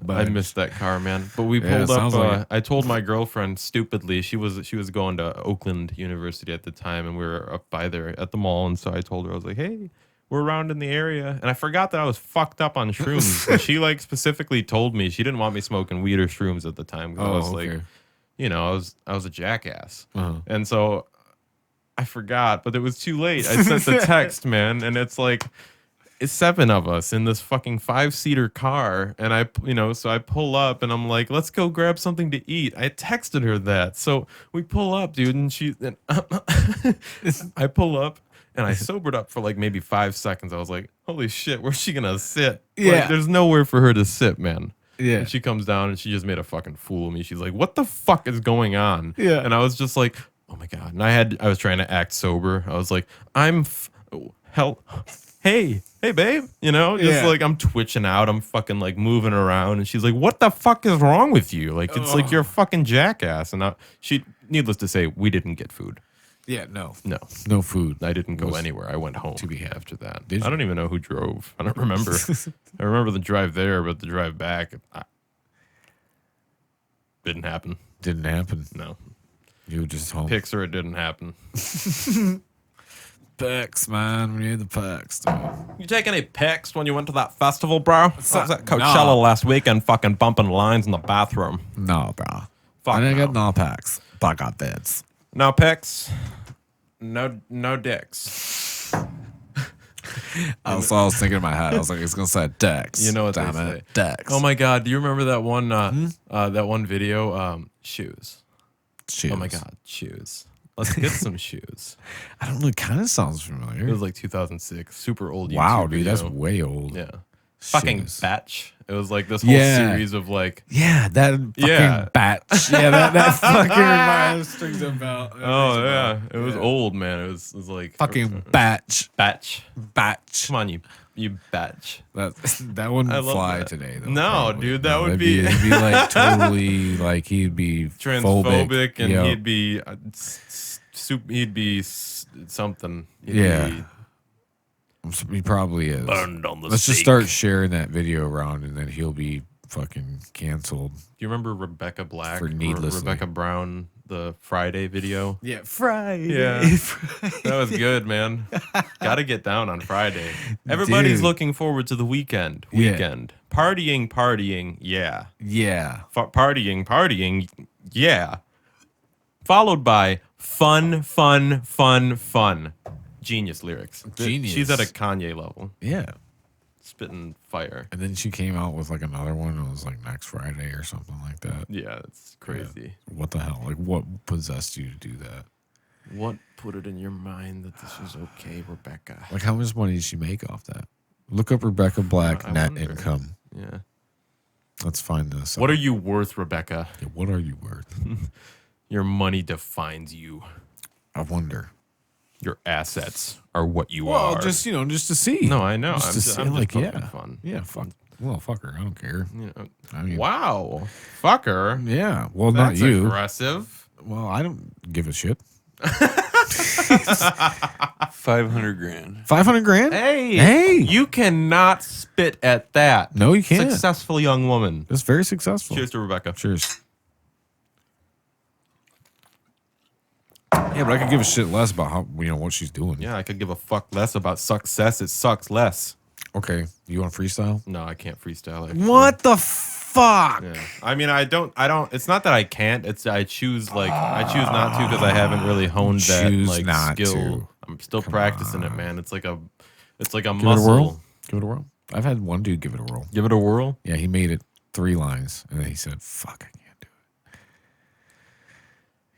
I missed that car, man. But we pulled up. Like I told my girlfriend stupidly. She was going to Oakland University at the time, and we were up by there at the mall. And so I told her, I was like, "Hey, we're around in the area." And I forgot that I was fucked up on shrooms. And she like specifically told me she didn't want me smoking weed or shrooms at the time. I was like, I was a jackass, and so I forgot. But it was too late. I sent the text, man, and it's like. It's 7 of us in this fucking 5-seater car, and so I pull up and I'm like, let's go grab something to eat. I texted her that, so we pull up, dude, and I pull up and I sobered up for like maybe 5 seconds. I was like, holy shit, where's she gonna sit? Yeah, like, there's nowhere for her to sit, man. Yeah, and she comes down and she just made a fucking fool of me. She's like, what the fuck is going on? Yeah, and I was just like, oh my god. And I was trying to act sober. I was like, hey, babe, just like I'm twitching out. I'm fucking like moving around. And she's like, what the fuck is wrong with you? Like, it's like you're a fucking jackass. And needless to say, we didn't get food. Yeah, no food. I didn't go anywhere. I went home after that. I don't even know who drove. I don't remember. I remember the drive there, but the drive back, didn't happen. Didn't happen. No. You were just home. Pixar, it didn't happen. Pecs, man. We need the pecs, dude. You take any pics when you went to that festival, bro? I was at Coachella last weekend fucking bumping lines in the bathroom. No, bro. Fuck I didn't no. get no pecs. But I got bits. No pics. No dicks. I was thinking in my head. I was like, it's going to say Dex. You know what Damn they it. say. Dex. Oh, my God. Do you remember that one video? Shoes. Shoes. Oh, my God. Shoes. Let's get some shoes. I don't know. It kind of sounds familiar. It was like 2006. Super old. Wow, YouTube dude. video. That's way old. Yeah. Shoes. Fucking batch. It was like this whole series of like. Yeah, that fucking batch. Yeah, that fucking reminds strings a bell. Oh, yeah. It was old, man. It was like. Fucking batch. Batch. Batch. Come on, you batch. That wouldn't fly that. today, though. No, probably. dude, that would be. It'd be like totally like he'd be transphobic, and yep. he'd be something. He probably is. Burned on the Let's stake. just start sharing that video around, and then he'll be fucking canceled. Do you remember Rebecca Black for needlessly. Rebecca Brown, the Friday video? Yeah, Friday. Yeah, that was good, man. Got to get down on Friday. Everybody's looking forward to the weekend. Partying. Yeah. Partying. Yeah. Followed by fun. Genius lyrics. Genius. She's at a Kanye level. Yeah. Spitting fire. And then she came out with like another one. It was like next Friday or something like that. Yeah, it's crazy. Yeah. What the hell? Like, what possessed you to do that? What put it in your mind that this was okay, Rebecca? Like, how much money did she make off that? Look up Rebecca Black I net wonder. income. Yeah. Let's find this. What are you worth, Rebecca? Yeah, what are you worth? Your money defines you. I wonder. Your assets are what you Well, are. just just to see. No, I know. Just I'm to just, see, I'm just like, poking yeah, fun. yeah, fuck. Well, fuck her. I don't care. You know, I mean, wow, fucker. yeah. Well, That's not you. aggressive. Well, I don't give a shit. 500 grand. 500 grand? Hey, you cannot spit at that. No, you can't. Successful young woman. That's very successful. Cheers to Rebecca. Cheers. Yeah, but I could give a shit less about how what she's doing. Yeah, I could give a fuck less about success. It sucks less. Okay, you want freestyle? No, I can't freestyle. Actually. What the fuck? Yeah. I mean, I don't. It's not that I can't. It's I choose not to because I haven't really honed that Choose like not skill. to. I'm still practicing it, man. It's like a Give it a muscle. whirl. Give it a whirl. I've had one dude give it a whirl. Give it a whirl. Yeah, he made it 3 lines, and then he said, "Fuck, I can't do it."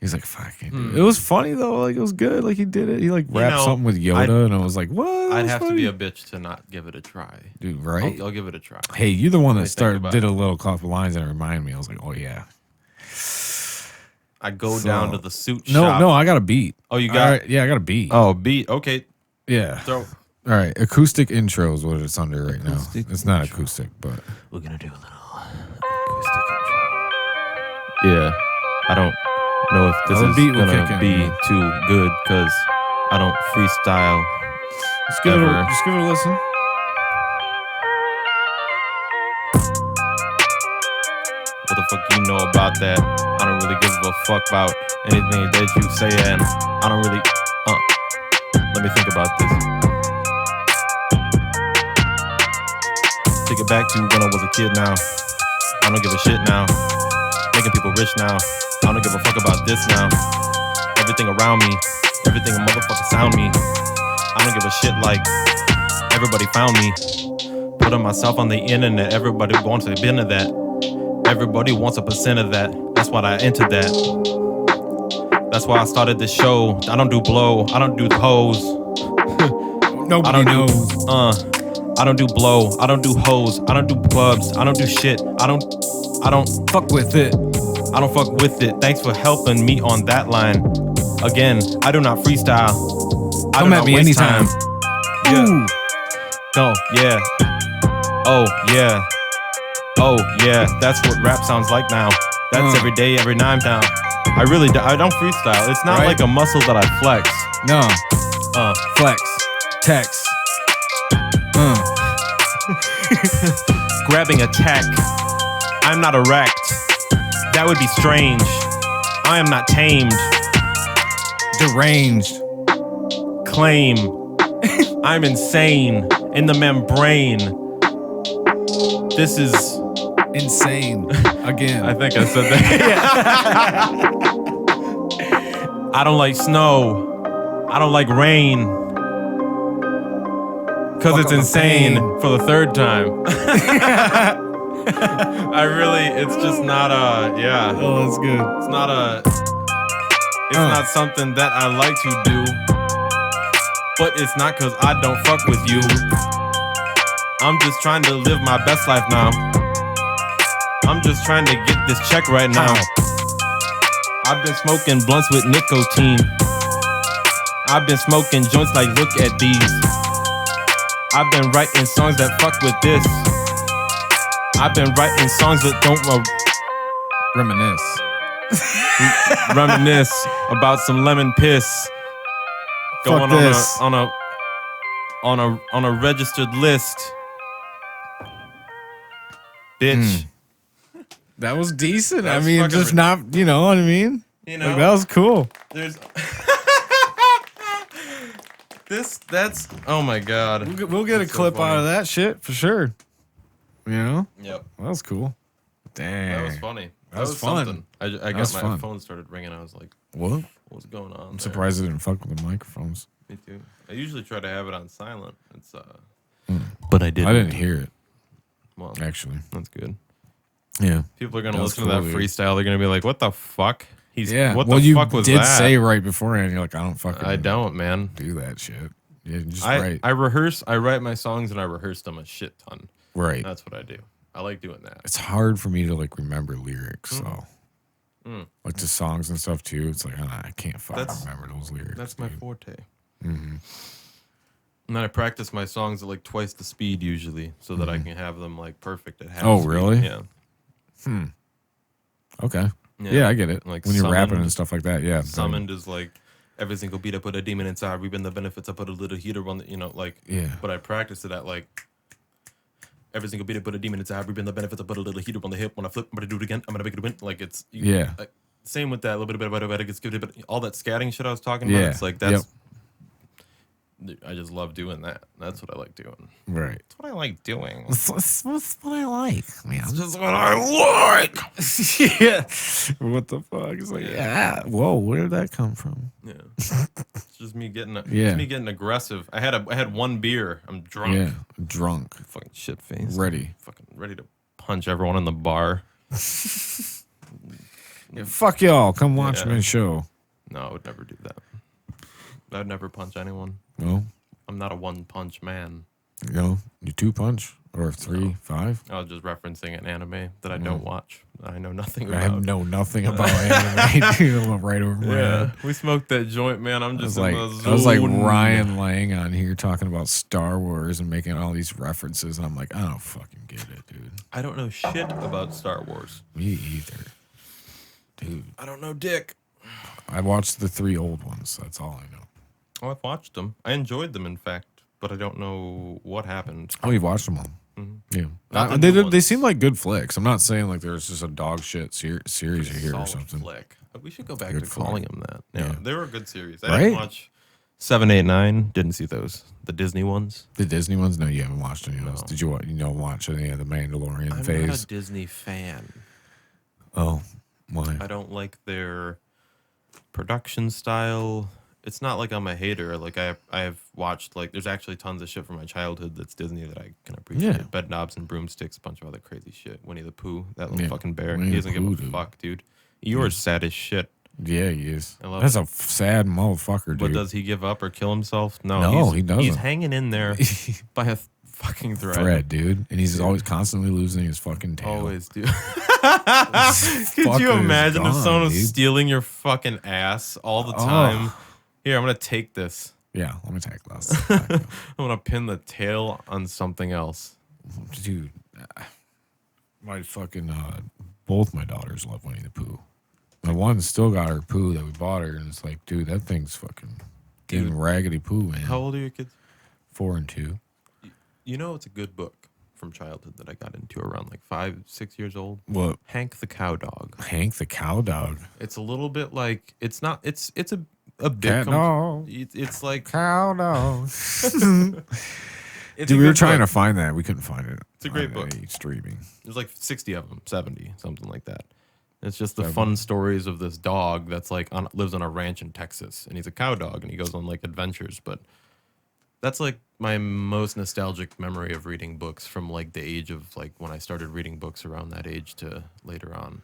He's like, "Fuck, I can't do it." It was funny though. Like it was good. Like he did it. He like rapped something with Yoda, and I was like, "What?" I'd have to be a bitch to not give it a try. dude, right? I'll give it a try. Hey, you're the one that think about did a little couple lines and it reminded me. I was like, "Oh yeah." I go So- down to the suit shop. No, I got a beat. Oh, you got? All right, yeah, I got a beat. Oh, beat. Okay. Yeah. So All right, acoustic intro is what it's under right now. Acoustic It's not acoustic, but we're gonna do a little acoustic intro. Yeah, I don't know if this Oh, the is beat will gonna kick in, be yeah. too good because I don't freestyle. just give it Ever. a listen. What the fuck you know about that? I don't really give a fuck about anything that you say, and I don't really. Let me think about this. Take it back to when I was a kid now. I don't give a shit now. Making people rich now. I don't give a fuck about this now. Everything around me, everything a motherfucker sound me. I don't give a shit like everybody found me. Putting myself on the internet, everybody wants a bit of that. Everybody wants a percent of that. That's why I entered that. That's why I started this show. I don't do blow. I don't do hoes. Nobody I don't knows. do I don't do blow. I don't do hoes. I don't do clubs. I don't do shit. I don't Fuck with it. I don't fuck with it. Thanks for helping me on that line. Again, I do not freestyle. I Come do at not me waste anytime. time. Yeah. Oh yeah. Oh yeah. Oh yeah. That's what rap sounds like now. That's every day, every night now. I really do, I don't freestyle. It's not Right. like a muscle that I flex. No. Uh, Flex. Text. grabbing a tech. I'm not erect. That would be strange. I am not tamed. Deranged. Claim. I'm insane in the membrane. This is. Insane. Again. I think I said that. I don't like snow. I don't like rain. Because Fuck it's on the insane pain. for the 3rd time. It's just not yeah. Oh, that's good. It's not not something that I like to do. But it's not because I don't fuck with you. I'm just trying to live my best life now. I'm just trying to get this check right now. I've been smoking blunts with nicotine. I've been smoking joints like look at these. I've been writing songs that fuck with this. I've been writing songs that don't Reminisce. reminisce about some lemon piss. Fuck Going this. on a registered list. Bitch. That was decent. That I was mean, fucking just not, you know what I mean? You know? Like, that was cool. There's that's oh my god. We'll get a That's so clip funny. out of that shit for sure. You know? Yep. That was cool. Damn. That was funny. That was fun. something. I got was my fun. phone started ringing. I was like, What? what's going on? I'm surprised it didn't fuck with the microphones. Me too. I usually try to have it on silent. It's but I didn't. I didn't hear it, Well, actually. that's good. Yeah. People are gonna That was listen to that cool, dude. freestyle. They're gonna be like, "What the fuck? Yeah. What well, the you fuck was did that?" say right beforehand, you're like, I don't fucking I don't, man. do that shit. Yeah, just I write. I rehearse. I write my songs and I rehearse them a shit ton. Right. That's what I do. I like doing that. It's hard for me to like remember lyrics, so Mm. like the songs and stuff too. It's like I can't fucking That's- remember those lyrics. That's my dude. forte. Mhm. And then I practice my songs at like twice the speed usually, so that I can have them like perfect at half. Oh, speed. really? Yeah. Okay. Yeah, I get it. Like When you're rapping Summoned- and stuff like that, yeah. Summoned is like every single beat I put a demon inside, reaping the benefits. I put a little heater on the, like. Yeah. But I practice it at like every single beat I put a demon inside, reaping the benefits. I put a little heater on the hip. When I flip, I'm gonna do it again. I'm gonna make it win. Like it's Yeah. Like, same with that. A little bit about it. Gets good, but all that scatting shit I was talking about. Yeah. It's like that's. I just love doing that. That's what I like doing. Right. That's what I like doing. That's what I like, man. It's just what I like. Yeah. What the fuck? It's like, yeah. Whoa, where did that come from? Yeah, it's just me getting. Yeah. It's me getting aggressive. I had one beer. I'm drunk. Yeah. Drunk. Fucking shit face. Ready. Fucking ready to punch everyone in the bar. Yeah, fuck y'all. Come watch Yeah. my show. No, I would never do that. I'd never punch anyone. No. I'm not a one punch man. You know, you 2-punch or 3, 5. I was just referencing an anime that I don't watch. I know nothing about. I know nothing about anime. Dude, I went right over my Yeah, head. we smoked that joint, man. I'm I just was, like, in the I was like zone. Ryan Lang on here talking about Star Wars and making all these references, and I'm like, I don't fucking get it, dude. I don't know shit about Star Wars. Me either, dude. I don't know dick. I watched the 3 old ones. That's all I know. Oh, I've watched them. I enjoyed them, in fact, but I don't know what happened. Oh, you've watched them all. Mhm. Yeah, Not the they new they ones. seem like good flicks. I'm not saying like there's just a dog shit series here or Solid something. flick. We should go back Good to calling flick. them that. Yeah, Yeah. they were a good series. I Right? didn't watch 7, 8, 9. Didn't see those. The Disney ones. The Disney ones? No, you haven't watched any of those. No. Did you? Watch any of the Mandalorian I'm phase? not a Disney fan. Oh, why? I don't like their production style. It's not like I'm a hater. Like I have watched like there's actually tons of shit from my childhood that's Disney that I can appreciate. Yeah. Bed knobs and broomsticks, a bunch of other crazy shit. Winnie the Pooh, that little Yeah, fucking bear. Winnie He the doesn't Pooh, give a dude. fuck, dude. You're sad as shit. Yeah, he is. I love That's it. a sad motherfucker, dude. But does he give up or kill himself? No, No, he's, he doesn't. He's hanging in there by a fucking thread. Thread, dude, and he's always constantly losing his fucking tail. Always, dude. Could you fucker is imagine if gone, someone was dude. stealing your fucking ass all the Oh. time? Here, I'm gonna take this. Yeah, let me take this, I'm gonna pin the tail on something else. dude. My fucking both my daughters love Winnie the Pooh. My one still got her Pooh that we bought her, and it's like, dude, that thing's fucking getting Dude. raggedy Pooh, man. How old are your kids? 4 and 2. You know, it's a good book from childhood that I got into around like 5, 6 years old. What? Hank the Cow Dog. Hank the Cow Dog. It's a little bit like it's not. It's a bit. Cat dog. It's like Cow Dog. it's Dude, a we were good trying book. to find that. We couldn't find it. It's a great on book. any streaming. There's like 60 of them, 70, something like that. It's just the 70. fun stories of this dog that's like lives on a ranch in Texas, and he's a cow dog, and he goes on like adventures. But that's like my most nostalgic memory of reading books from like the age of like when I started reading books around that age to later on,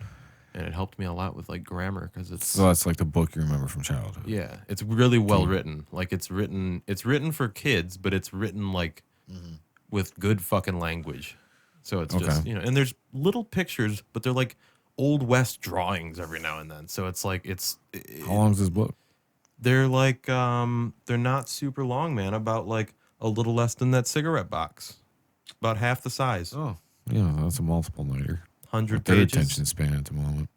and it helped me a lot with like grammar because it's So that's like the book you remember from childhood. yeah, it's really well written. Like it's written for kids, but it's written like with good fucking language. So it's just, Okay. you know, and there's little pictures, but they're like old west drawings every now and then. So it's like How long is this book? they're like they're not super long, man, about like a little less than that cigarette box. About half the size. Oh, yeah, that's a multiple nighter. 100 Their pages. attention span at the moment.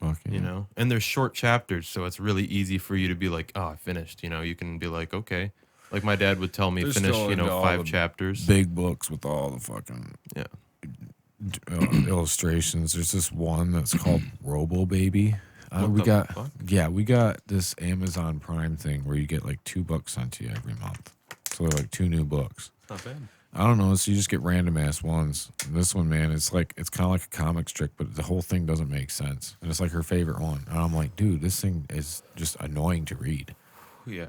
Fucking, You know, and they're short chapters, so it's really easy for you to be like, oh, I finished. You know, you can be like, okay. Like my dad would tell me, They're finish, still you know, into all 5 the chapters. big books with all the fucking Yeah. illustrations. There's this one that's called Robo Baby. What We the got fuck? we got this Amazon Prime thing where you get like 2 books sent to you every month. So they're like 2 new books. Not bad. I don't know. So you just get random ass ones. And this one, man, it's kind of like a comic strip, but the whole thing doesn't make sense. And it's like her favorite one. And I'm like, dude, this thing is just annoying to read. Yeah.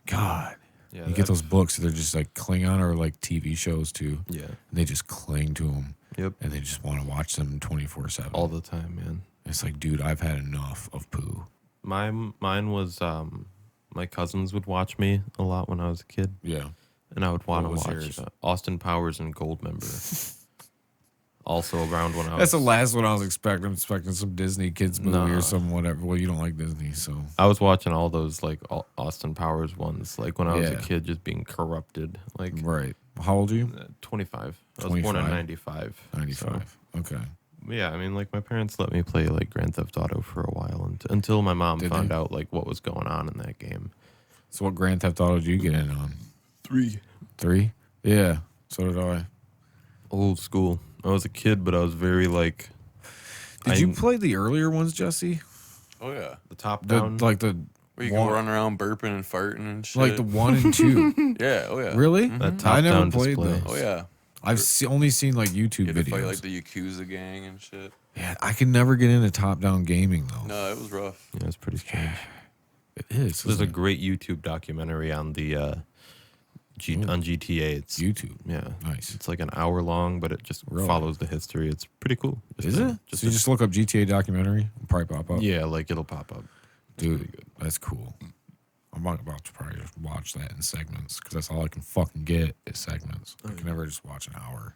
God. Yeah. You get those books, they're just like Klingon or like TV shows too. Yeah. And they just cling to them. Yep. And they just want to watch them 24/7. All the time, man. It's like, dude, I've had enough of poo. Mine was my cousins would watch me a lot when I was a kid, Yeah. and I would want to What was watch yours? Austin Powers and Goldmember. Also around when I was That's the last one I was expecting. I'm expecting some Disney kids movie Nah. or some whatever. Well, you don't like Disney, so I was watching all those like Austin Powers ones, like when I was a Yeah. kid, just being corrupted. Like right. How old are you? 25. I was born in 25? 95. 95. Okay. So, yeah, I mean, like my parents let me play like Grand Theft Auto for a while until my mom Did found they? out like what was going on in that game. So what Grand Theft Auto did you get in on? 3. 3? Yeah. So did I. Old school. I was a kid, but I was very like. Did you play the earlier ones, Jesse? Oh yeah, the top The down? like the where you can run around burping and farting and shit. like the 1 and 2. yeah, oh yeah, Really? That I top never down played display. those. Oh yeah. I've only seen like You YouTube had to videos. fight like the Yakuza gang and shit. Yeah, I can never get into top-down gaming though. No, it was rough. Yeah, it's pretty strange. It is. There's a isn't it? great YouTube documentary on the on GTA. It's YouTube. yeah, Nice. it's like an hour long, but it just Really? follows the history. It's pretty cool. Is it? So you just look up GTA documentary, it'll probably pop up. yeah, like it'll pop up. It's Dude, pretty good. that's cool. I'm about to probably just watch that in segments because that's all I can fucking get is segments. I can never just watch an hour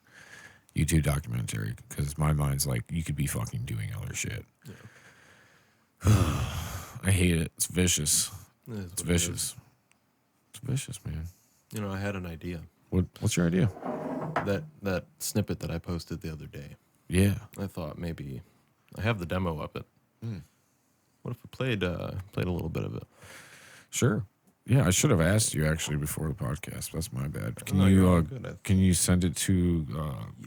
YouTube documentary because my mind's like, you could be fucking doing other shit. I hate it. It's vicious. It is It's what it is. vicious. It's vicious, man. You know, I had an idea. What's your idea? That snippet that I posted the other day. Yeah. I thought maybe I have the demo of it. What if we played a little bit of it? Sure. Yeah, I should have asked you actually before the podcast. That's my bad. Can No, you're all you good. can you send it to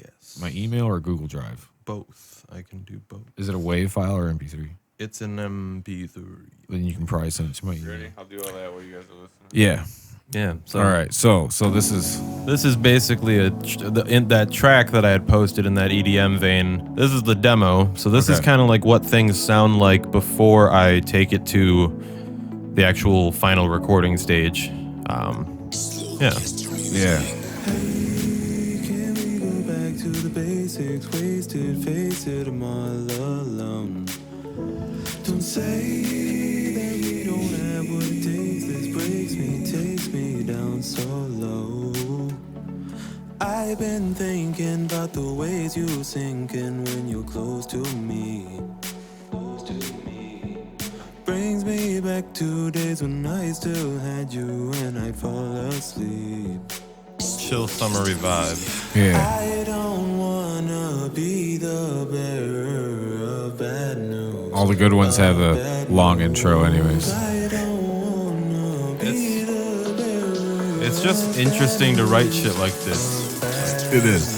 Yes. my email or Google Drive? Both. I can do both. Is it a WAV file or MP3? It's an MP3. Then you can probably send it to my You email. ready? I'll do all that while you guys are listening. Yeah. Yeah. So All right. So this is This is basically in that track that I had posted in that EDM vein. This is the demo. So this is Okay. kind of like what things sound like before I take it to the actual final recording stage. Yeah. yeah. Can we go back to the basics? Wasted, face it, I'm all alone. Don't say that we don't have what it takes. This breaks me, takes me down so low. I've been thinking about the ways you sinking when you're close to me. Close to me. Brings me back to days when I still had you and I'd fall asleep. Chill summery vibe. Yeah. I don't wanna be the bearer of bad news. All the good ones have a long intro, anyways. I don't wanna be the bearer. It's just interesting to write shit like this. It is.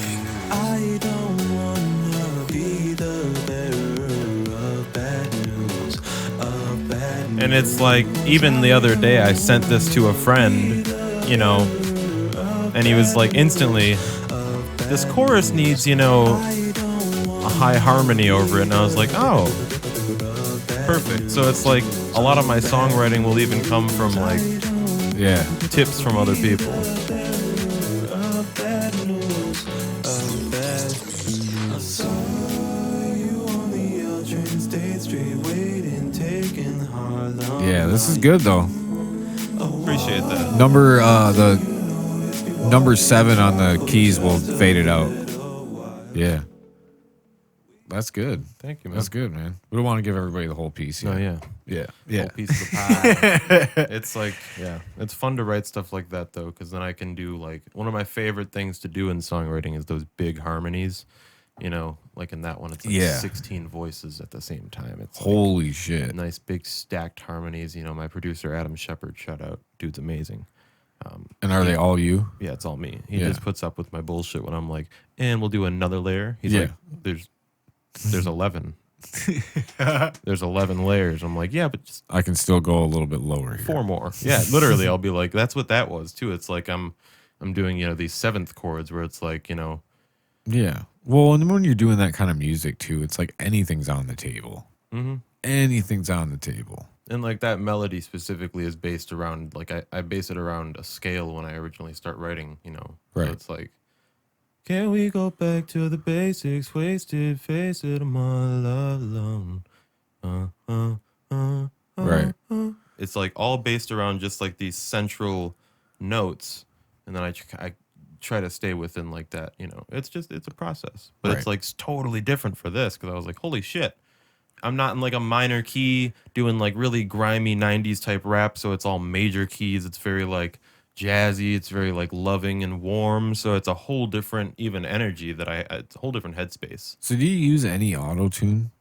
I don't wanna be the bearer of bad news. Of bad news. And it's like, even the other day, I sent this to a friend, you know, and he was like, instantly, this chorus needs, you know, a high harmony over it. And I was like, oh, perfect. So it's like a lot of my songwriting will even come from like Yeah. tips from other people. Of bad news. Of bad news. I saw you on the L train, State Street, waiting, taking Harlem. Yeah. This is good though. Appreciate that. The number 7 on the keys will fade it out. Yeah. That's good. Thank you, man. That's good, man. We don't want to give everybody the whole piece. No, yet. yeah. Yeah. Yeah. Whole piece of the pie. It's like, yeah, it's fun to write stuff like that though, because then I can do like one of my favorite things to do in songwriting is those big harmonies. You know, like in that one, it's like Yeah. 16 voices at the same time. It's like Holy shit. nice big stacked harmonies. You know, my producer Adam Shepard, shout out, dude's amazing. And are they all you? Yeah, it's all me. He Yeah. just puts up with my bullshit when I'm like, and we'll do another layer. He's Yeah. like, there's 11. There's 11 layers. I'm like, yeah, but just I can still go a little bit lower here. 4 more. Yeah, literally, I'll be like, that's what that was too. It's like I'm doing, you know, these 7th chords where it's like, you know, Yeah. Well, and when you're doing that kind of music too, it's like anything's on the table. Anything's on the table. and like that melody specifically is based around like I base it around a scale when I originally start writing, you know. Right. So it's like, can we go back to the basics? Wasted, faced it, I'm all alone. Right. it's like all based around just like these central notes, and then I try to stay within like that. It's a process, but it's Right. like totally different for this because I was like, holy shit. I'm not in like a minor key doing like really grimy 90s type rap, so it's all major keys. It's very like jazzy, it's very like loving and warm, so it's a whole different even energy it's a whole different headspace. So do you use any auto-tune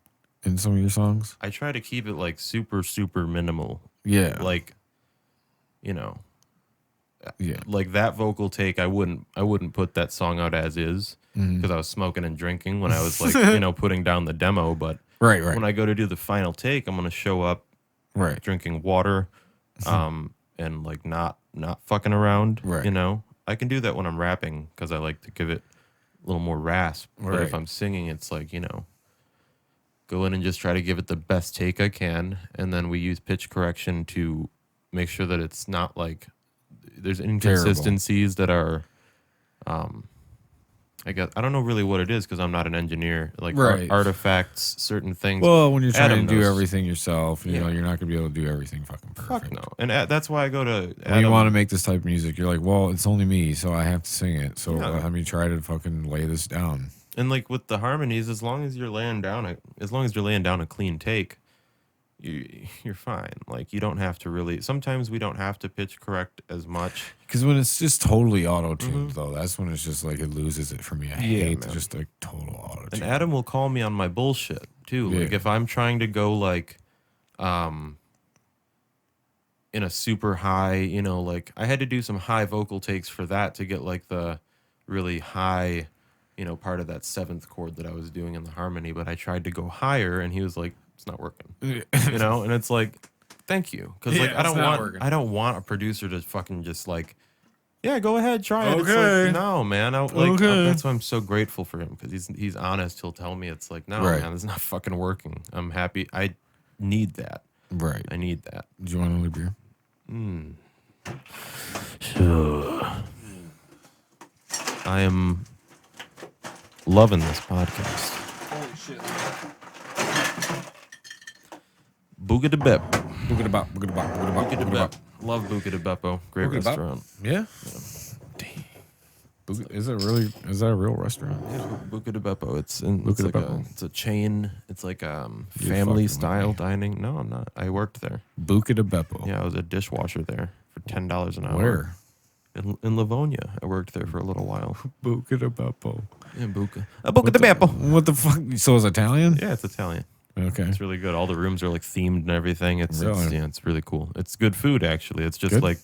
in some of your songs? I try to keep it like super super minimal. Yeah. Like yeah. like that vocal take, I wouldn't put that song out as is because I was smoking and drinking when I was like, putting down the demo, but Right. when I go to do the final take, I'm going to show up Right. drinking water, and like not fucking around. Right. I can do that when I'm rapping because I like to give it a little more rasp. But Right. if I'm singing, it's like go in and just try to give it the best take I can, and then we use pitch correction to make sure that it's not like there's inconsistencies that are. I guess I don't know really what it is because I'm not an engineer. Like Right. artifacts, certain things. Well, when you're trying Adam to do knows. everything yourself, you know, Yeah. you're not gonna be able to do everything fucking perfect. Fuck no. And that's why I go to When Adam. you want to make this type of music, you're like, well, it's only me, so I have to sing it. So Yeah. let me try to fucking lay this down. And like with the harmonies, as long as you're laying down a clean take, you're fine. Like you don't have to really. Sometimes we don't have to pitch correct as much. Because when it's just totally auto-tuned, though, that's when it's just like it loses it for me. I hate man. just like total auto-tune. And Adam will call me on my bullshit too. Like Yeah. if I'm trying to go like, in a super high, like I had to do some high vocal takes for that to get like the really high, part of that seventh chord that I was doing in the harmony. But I tried to go higher, and he was like, "It's not working," And it's like, thank you, because like Yeah, it's not working. I don't want a producer to fucking just like, yeah, go ahead, try it. It's Okay. like, no, man. Okay. That's why I'm so grateful for him because he's honest. He'll tell me it's like, no, Right. man, it's not fucking working. I'm happy. I need that. Right. I need that. Do you want another beer? I am loving this podcast. Holy shit. Buca de Bep. Boogada-bop. Love Buca de Beppo. Great Buca de Bep. restaurant. Yeah. Is that a real restaurant? Buca de Beppo. It's Buca de like Beppo. it's a chain. It's like fucking family with style me. dining. No, I'm not. I worked there. Buca de Beppo. Yeah, I was a dishwasher there for $10 an hour. Where? In Livonia. I worked there for a little while. Buca de Beppo. Yeah, Buca. Buca de Beppo. What the fuck? So it's Italian? Yeah, it's Italian. Okay. It's really good. All the rooms are like themed and everything. It's Really? it's really cool. It's good food actually. It's just Good? like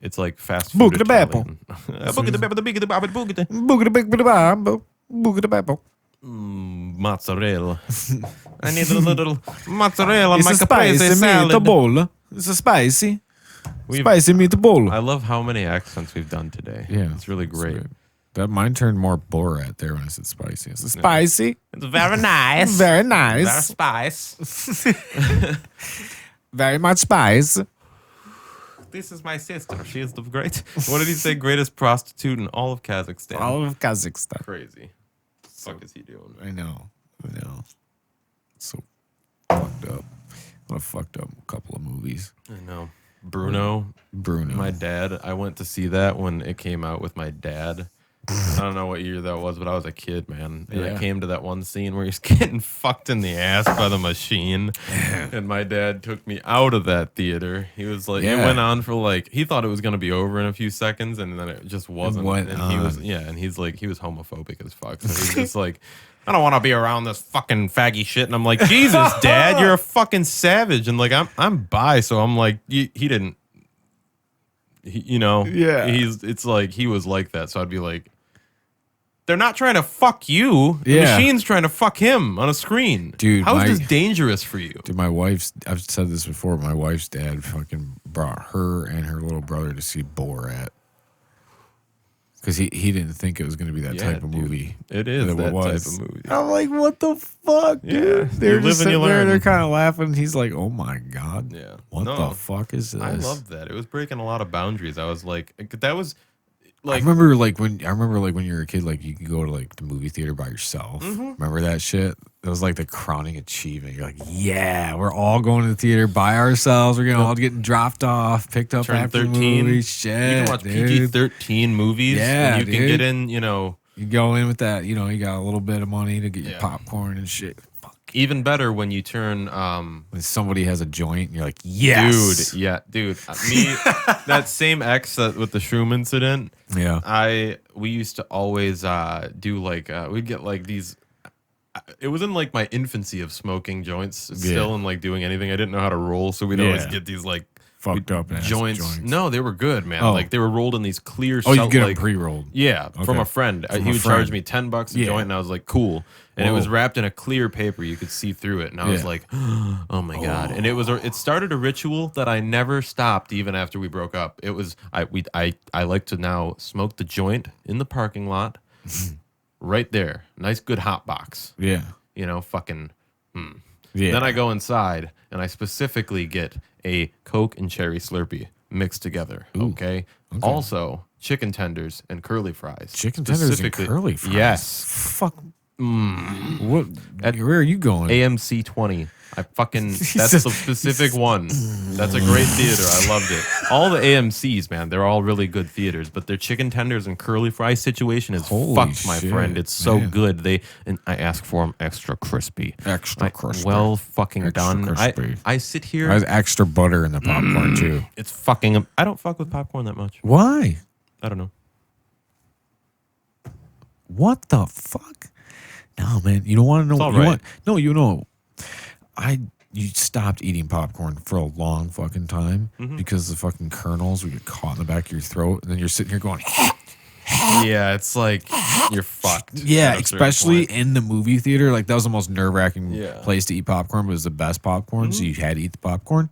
it's like fast food. Buca de Beppo. Italian. Buca de Beppo, the big, the baba, buca de Buca de Beppo. Buca de Beppo. mozzarella. I need a little mozzarella on It's my a caprese spicy salad. meatball. It's a spicy. We've- Spicy meatball. I love how many accents we've done today. Yeah. It's really great. That mine turned more Borat there when I said spicy. It's spicy. It's very nice. Very Very nice. spice. Very much spice. This is my sister. She is the great. What did he say? Greatest prostitute in all of Kazakhstan. All of Kazakhstan. Crazy. Fuck is he doing? I know. So fucked up. What a fucked up couple of movies. I know. Bruno. Bruno. My dad. I went to see that when it came out with my dad. I don't know what year that was, but I was a kid, man. And Yeah. it came to that one scene where he's getting fucked in the ass by the machine. And my dad took me out of that theater. He was like, it Yeah. went on for like, he thought it was going to be over in a few seconds, and then it just wasn't. went and he was, on. and he's like, he was homophobic as fuck. So he's just like, I don't want to be around this fucking faggy shit. And I'm like, Jesus, Dad, you're a fucking savage. And like, I'm bi, so I'm like, he didn't. Yeah. It's like he was like that. So I'd be like, they're not trying to fuck you. The Yeah. machine's trying to fuck him on a screen. Dude, how is my- this dangerous for you? Dude, I've said this before, my wife's dad fucking brought her and her little brother to see Borat. Because he didn't think it was going to be that Yeah, type of dude. movie. It is It that was. type of movie. I'm like, what the fuck, dude? Yeah, They're you just live and you sitting there, learn. they're kind of laughing. He's like, oh my God. Yeah. What No. the fuck is this? I loved that. It was breaking a lot of boundaries. I was like, that was I remember like when you were a kid, like you could go to like the movie theater by yourself. Remember that shit? It was like the crowning achievement. You're like, yeah, we're all going to the theater by ourselves. We're all getting dropped off, picked up Turn after 13. the movie. Shit, You can watch dude. PG-13 movies. Yeah, and you can dude. get in. You know, You go in with that, you got a little bit of money to get your Yeah. popcorn and shit. Fuck. even better when you turn. When somebody has a joint, and you're like, yes, Dude, yeah, dude. Me, that same ex with the shroom incident. yeah. We used to always do like we'd get like these. It was in like my infancy of smoking joints still and like doing anything. I didn't know how to roll, so we'd always get these like Fucked up ass joints. No, they were good, man. Oh. Like they were rolled in these clear. Oh, you shell- get them like, pre-rolled. Yeah, from Okay. a friend. From He a would friend. charge me $10 a Yeah. joint, and I was like, cool. And it was Whoa. wrapped in a clear paper. You could see through it, and I was Yeah. like, oh my god. And it started a ritual that I never stopped even after we broke up. It was I like to now smoke the joint in the parking lot, right there. Nice good hot box. Yeah. Fucking. Yeah. Then I go inside and I specifically get a Coke and cherry Slurpee mixed together. Okay? Also, chicken tenders and curly fries. Chicken tenders and Specifically- curly fries. Yes. Fuck. What? Where are you going? AMC 20. That's said- the specific one. That's a great theater. I loved it. All the AMCs, man, they're all really good theaters, but their chicken tenders and curly fry situation is Holy fucked, my shit, friend. It's so man. good. And I ask for them extra crispy. Extra crispy. Well fucking Extra done. crispy. I sit here. I has extra butter in the popcorn too. It's fucking. I don't fuck with popcorn that much. Why? I don't know. What the fuck? No, man. You don't want to know. all You right. want, no, you stopped eating popcorn for a long fucking time because the fucking kernels would get caught in the back of your throat, and then you're sitting here going, Yeah, it's like you're fucked. yeah, at a certain especially point. in the movie theater. Like that was the most nerve wracking Yeah. place to eat popcorn, but it was the best popcorn, so you had to eat the popcorn.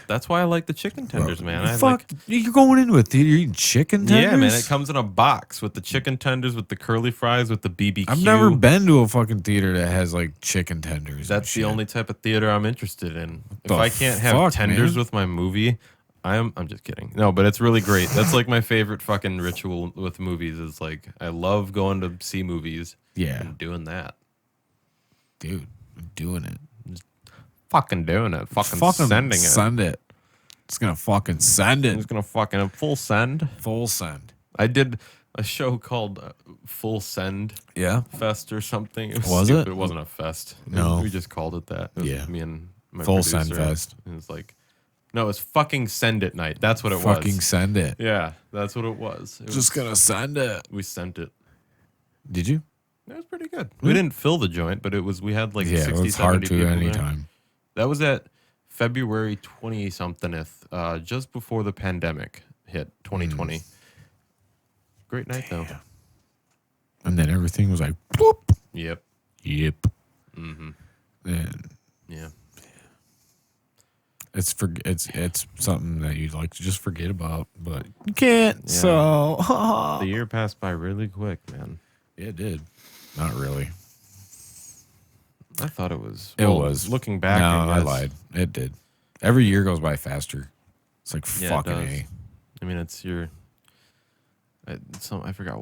That's why I like the chicken tenders, man. I Fuck, like. you're going into a theater, you're eating chicken tenders? Yeah, man. It comes in a box with the chicken tenders, with the curly fries, with the BBQ. I've never been to a fucking theater that has like chicken tenders. and That's the shit. only type of theater I'm interested in. If the I can't have fuck, tenders man? with my movie, I'm just kidding. No, but it's really great. That's like my favorite fucking ritual with movies. Is like I love going to see movies. Yeah. And doing that. Dude, I'm doing it. Fucking doing it. Fucking sending it. Send it. It's gonna fucking send I'm it. just gonna fucking full send. Full send. I did a show called Full Send Yeah. Fest or something. It Was stupid. it? It wasn't a fest. No. We just called it that. It was Yeah. me and my Full producer. Send Fest. And it's like, no, it was fucking Send It Night. That's what it Fucking was. send it. Yeah, that's what it was. It Just was, gonna send it. we sent it. Did you? It was pretty good. We didn't fill the joint, but we had like Yeah, 60, it was hard 70 to people at any there. time. That was at February 20-somethingth, just before the pandemic hit, 2020. Great night, though. And then everything was like, whoop. Yep. Yep. Mm-hmm. And Yeah. it's something that you'd like to just forget about, but you can't. Yeah. So The year passed by really quick, man. it did. Not really. I thought it was. It well, was. Looking back, No, I I guess. lied. It did. Every year goes by faster. It's like Yeah, it fucking does. A. I mean, it's your. I forgot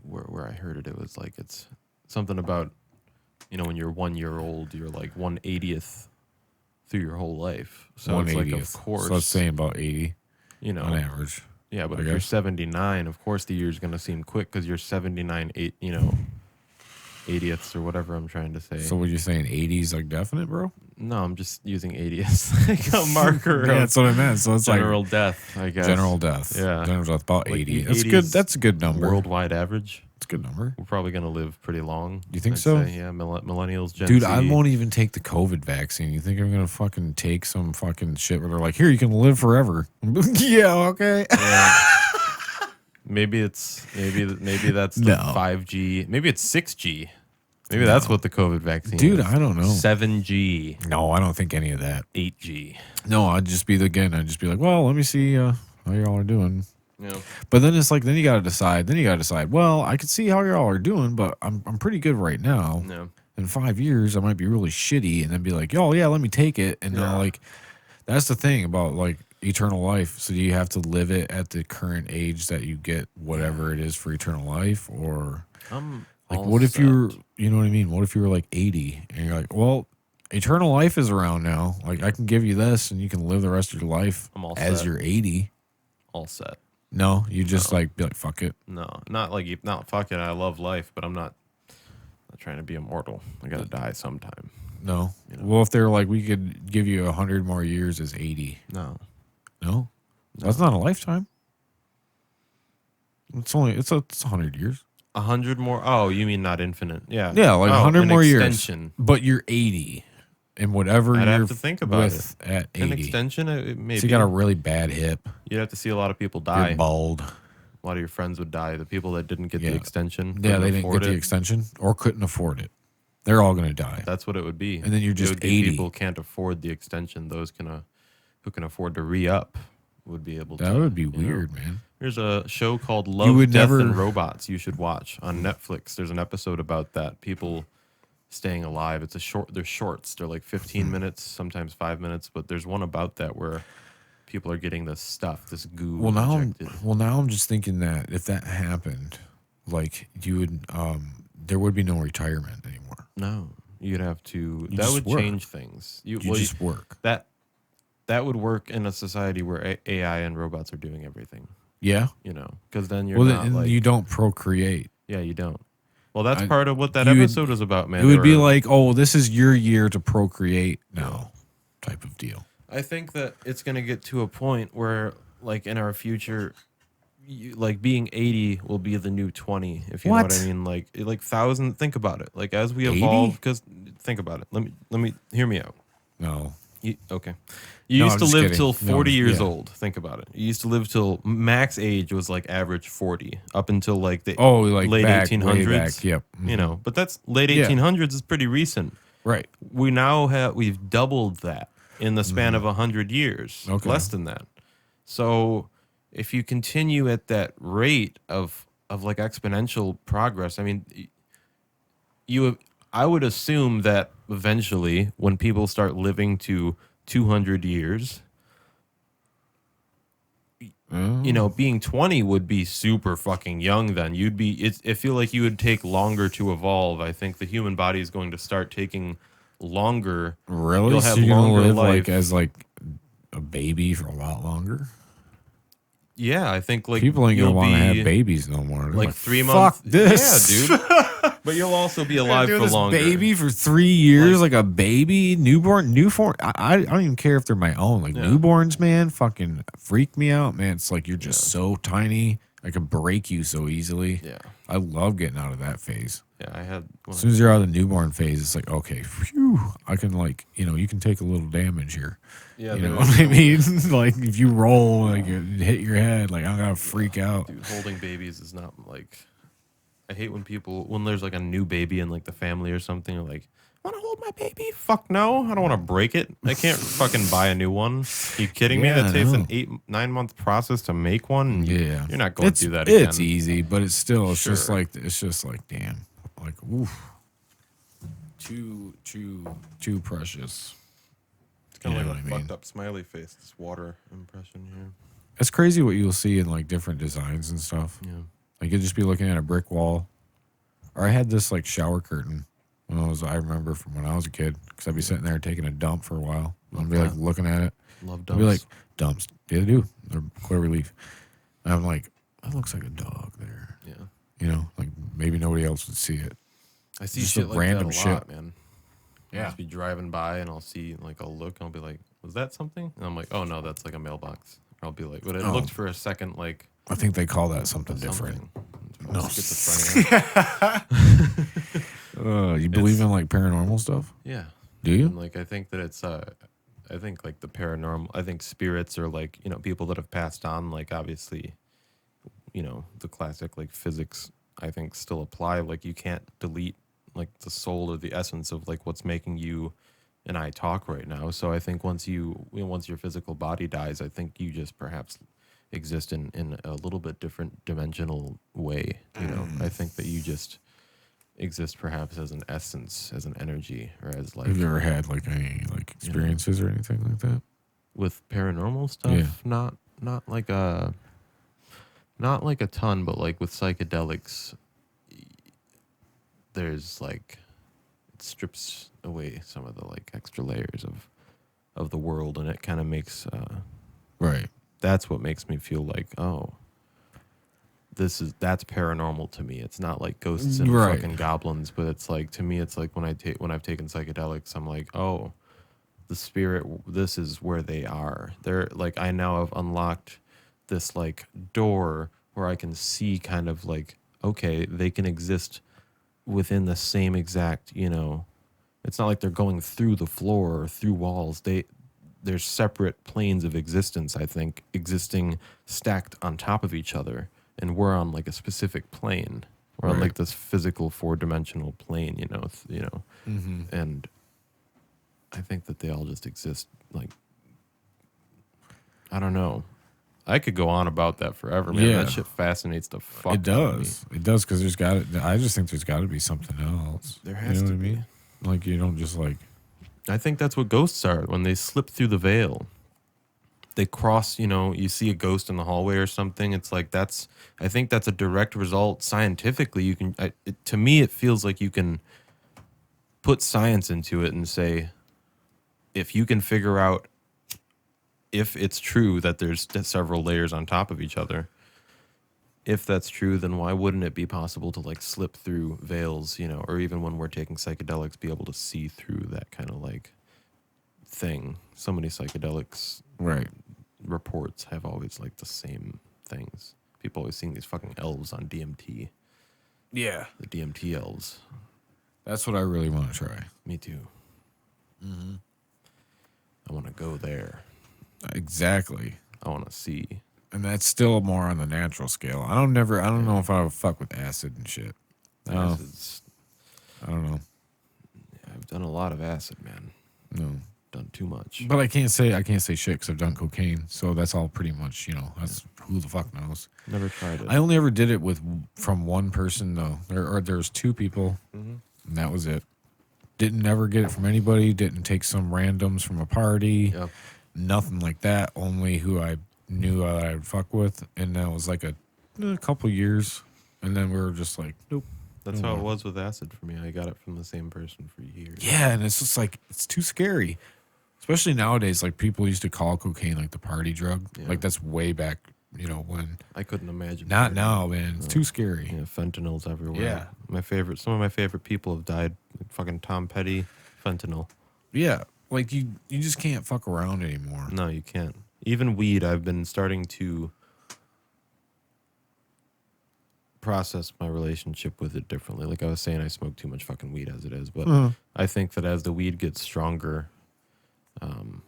where I heard it. It was like it's something about, when you're 1 year old, you're like 1/80th through your whole life. So it's like, of 1/80th. course, So it's saying about 80 on average. Yeah, but I if you're guess. 79, of course the year's gonna seem quick because you're 79, 80ths or whatever I'm trying to say. So what you're saying, 80s like definite, bro? No, I'm just using 80ths like a marker Yeah, of that's what I meant. So it's general death, I like guess. general death. Yeah. General death, about Like 80. the That's good. 80s That's a good number. Worldwide average. That's a good number. We're probably gonna live pretty long. You think I'd so? say. Yeah, millennials, Gen Dude, Z. I won't even take the COVID vaccine. You think I'm gonna fucking take some fucking shit where they're like, here, you can live forever? Yeah, okay. Yeah. maybe that's the No. 5G. Maybe it's 6G. Maybe that's what the COVID vaccine Dude, is. I don't know. 7G, No, I don't think any of that. 8G. No, I'd just be like, well, let me see how y'all are doing. Yeah. But then it's like, then you gotta decide. Well, I could see how y'all are doing, but I'm pretty good right now. No. In 5 years, I might be really shitty, and then be like, oh yeah, let me take it. And Yeah. like, that's the thing about like eternal life. So do you have to live it at the current age that you get whatever it is for eternal life, or like all what if set. you're, you know what I mean? What if you were like 80 and you're like, well, eternal life is around now. Like I can give you this and you can live the rest of your life I'm all as set. you're 80. all set? No, you just like be like, fuck it. No, not like not fuck it. I love life, but I'm not trying to be immortal. I gotta die sometime. No. You know. Well, if they're like, we could give you 100 more years as 80. No, No, that's not a lifetime. It's 100 years. 100 more. Oh, you mean not infinite? Yeah, Yeah, like 100 an more extension. years. But you're 80, and whatever I'd you're have to think about with at 80. An extension, maybe. So you got a really bad hip. You'd have to see a lot of people You're die. bald. A lot of your friends would die. The people that didn't get Yeah. the extension, Yeah, couldn't they didn't afford get the it. extension or couldn't afford it. They're all going to die. That's what it would be. And then you're It just would be 80. People can't afford the extension. Those who can afford to re-up would be able to. That would be you know. weird, man. There's a show called Love, would Death, never- and Robots you should watch on Netflix. There's an episode about that. People staying alive. It's a short. They're shorts. They're like 15 minutes, sometimes 5 minutes. But there's one about that where people are getting this stuff, this goo Well, now injected. I'm just thinking that if that happened, like you would, there would be no retirement anymore. No, you'd have to. You that just would work. change things. You just work. That would work in a society where AI and robots are doing everything. Yeah. You know, because then you're Well, not then like you don't procreate. yeah, you don't. Well, that's I- part of what that you would- episode was about, man. It would They be were- like, oh, this is your year to procreate now, type of deal. I think that it's going to get to a point where, like, in our future, like being 80 will be the new 20, if you know what What? I mean. Like 1,000. Think about it. Like as we 80? evolve, because think about it. Let me hear me out. No. Okay. You No, used I'm to just live kidding. till No, 40 years yeah. old. Think about it. You used to live till max age was like average 40 up until like the Oh, like late back, 1800s. way back. Yep. You know, but that's late Yeah. 1800s is pretty recent. Right. We've doubled that in the span of 100 years, Okay. less than that. So if you continue at that rate of like exponential progress, I mean, I would assume that eventually when people start living to 200 years, you know, being 20 would be super fucking young then. I feel like you would take longer to evolve. I think the human body is going to start taking longer. Really? You'll So have you're gonna longer live life. like as like a baby for a lot longer? Yeah, I think like People ain't gonna you'll want to be have babies no more. They're like 3 Fuck months. this. Yeah, dude. But you'll also be alive Doing for this longer. baby for 3 years, like a baby, newborn. I don't even care if they're my own. Like Yeah. newborns, man, fucking freak me out, man. It's like you're just so tiny. I could break you so easily. Yeah, I love getting out of that phase. yeah. I had. As soon as you're out of the newborn phase, it's like, okay, phew, I can like, you can take a little damage here. Yeah, You know there what is I mean? Like if you roll, like it hit your head, like I'm gonna freak out. Dude, holding babies is not like. I hate when there's like a new baby in like the family or something. You're like, want to hold my baby? Fuck no, I don't want to break it. I can't fucking buy a new one. You kidding me? Yeah, That I takes know. an 8-9 month process to make one. And Yeah, you're not going it's, to do that again. It's easy, but it's still, it's just Sure. like, damn, like, oof, too precious. It's kind You of know like a what I mean? fucked up smiley face. This water impression here. It's crazy what you'll see in like different designs and stuff. Yeah. Like you'll just be looking at a brick wall, or I had this like shower curtain when I remember from when I was a kid, because I'd be sitting there taking a dump for a while. I'd be like looking at it. Love I'd dumps. be like, dumps. Yeah, they do. They're quite a relief. And I'm like, that looks like a dog there. yeah. Like maybe nobody else would see it. I see Just shit a like random that a shit. lot, man. I'll Yeah. just be driving by and I'll see, like, I'll look and I'll be like, was that something? And I'm like, oh no, that's like a mailbox. Or I'll be like, but it Oh. looked for a second like I think they call that something different. something. No. Schizophrenia. You believe in like paranormal stuff? Yeah. Do you? And like I think that it's I think like the paranormal, I think spirits are like, people that have passed on, like obviously, the classic like physics I think still apply. Like you can't delete like the soul or the essence of like what's making you and I talk right now. So I think once your physical body dies, I think you just perhaps exist in a little bit different dimensional way. I think that you just exist perhaps as an essence, as an energy, or as like Have you ever had like any like experiences or anything like that? with paranormal stuff. Yeah. Not like a ton, but like with psychedelics, there's like it strips away some of the like extra layers of the world, and it kind of makes Right. that's what makes me feel like, oh, that's paranormal to me. It's not like ghosts and Right. fucking goblins, but it's like, to me, it's like when I've taken psychedelics, I'm like, oh, the spirit, this is where they are. They're like, I now have unlocked this like door where I can see kind of like, okay, they can exist within the same exact, it's not like they're going through the floor or through walls. There's separate planes of existence, I think, existing stacked on top of each other. And we're on like a specific plane. We're on Right. like this physical 4-dimensional plane, Mm-hmm. and I think that they all just exist. Like, I don't know. I could go on about that forever, man. Yeah. That shit fascinates the fuck It out of me. does. It does because I just think there's got to be something else. There has you know to what I be. mean? Like you don't just like. I think that's what ghosts are. When they slip through the veil, they cross, you see a ghost in the hallway or something. It's like I think that's a direct result scientifically. You can, to me, it feels like you can put science into it and say, if you can figure out if it's true that there's several layers on top of each other, if that's true, then why wouldn't it be possible to like slip through veils, or even when we're taking psychedelics, be able to see through that kind of like thing? So many psychedelics Right. reports have always like the same things. People always seeing these fucking elves on DMT. Yeah. The DMT elves. That's what I really want to try. Me too. Mm-hmm. I want to go there. Exactly. I want to see. And that's still more on the natural scale. I don't know if I would fuck with acid and shit. Oh. Acid's, I don't know. I've done a lot of acid, man. No. Done too much. But I can't say shit because I've done cocaine. So that's all pretty much, that's who the fuck knows. Never tried it. I only ever did it from one person though. There's two people, Mhm. and that was it. Didn't ever get it from anybody. Didn't take some randoms from a party. Yep. Nothing like that. Only who I knew I'd fuck with, and that was like a couple years, and then we were just like, nope. That's No how it more. was with acid for me. I got it from the same person for years. Yeah, and it's just like it's too scary, especially nowadays. Like people used to call cocaine like the party drug. Yeah. Like that's way back, when. I couldn't imagine. Not partying. now, man. It's No. too scary. Yeah, fentanyl's everywhere. Yeah. Some of my favorite people have died. Like fucking Tom Petty, fentanyl. Yeah, like you just can't fuck around anymore. No, you can't. Even weed, I've been starting to process my relationship with it differently. Like I was saying, I smoke too much fucking weed as it is, but I think that as the weed gets stronger,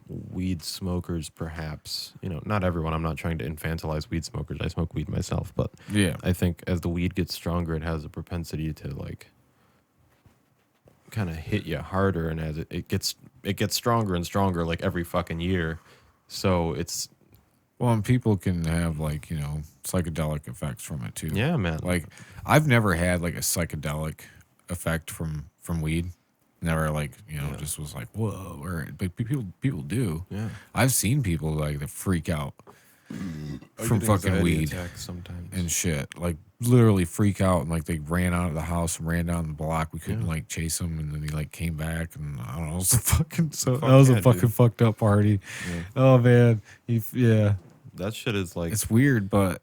weed smokers perhaps, not everyone, I'm not trying to infantilize weed smokers. I smoke weed myself, but Yeah, I think as the weed gets stronger, it has a propensity to like kind of hit you harder, and as it gets stronger and stronger like every fucking year. So it's well, and people can have like psychedelic effects from it too. yeah, man. Like I've never had like a psychedelic effect from weed. Never like Yeah. just was like whoa. But people do. Yeah. I've seen people like that freak out from get fucking anxiety weed attacks sometimes. and shit. Like literally freak out and like they ran out of the house and ran down the block. We couldn't Yeah. like chase them, and then he like came back, and I don't know. It was a fucking Fuck that was yeah, a fucking dude. fucked up party. Yeah. Oh man, yeah, That shit is like, it's weird, but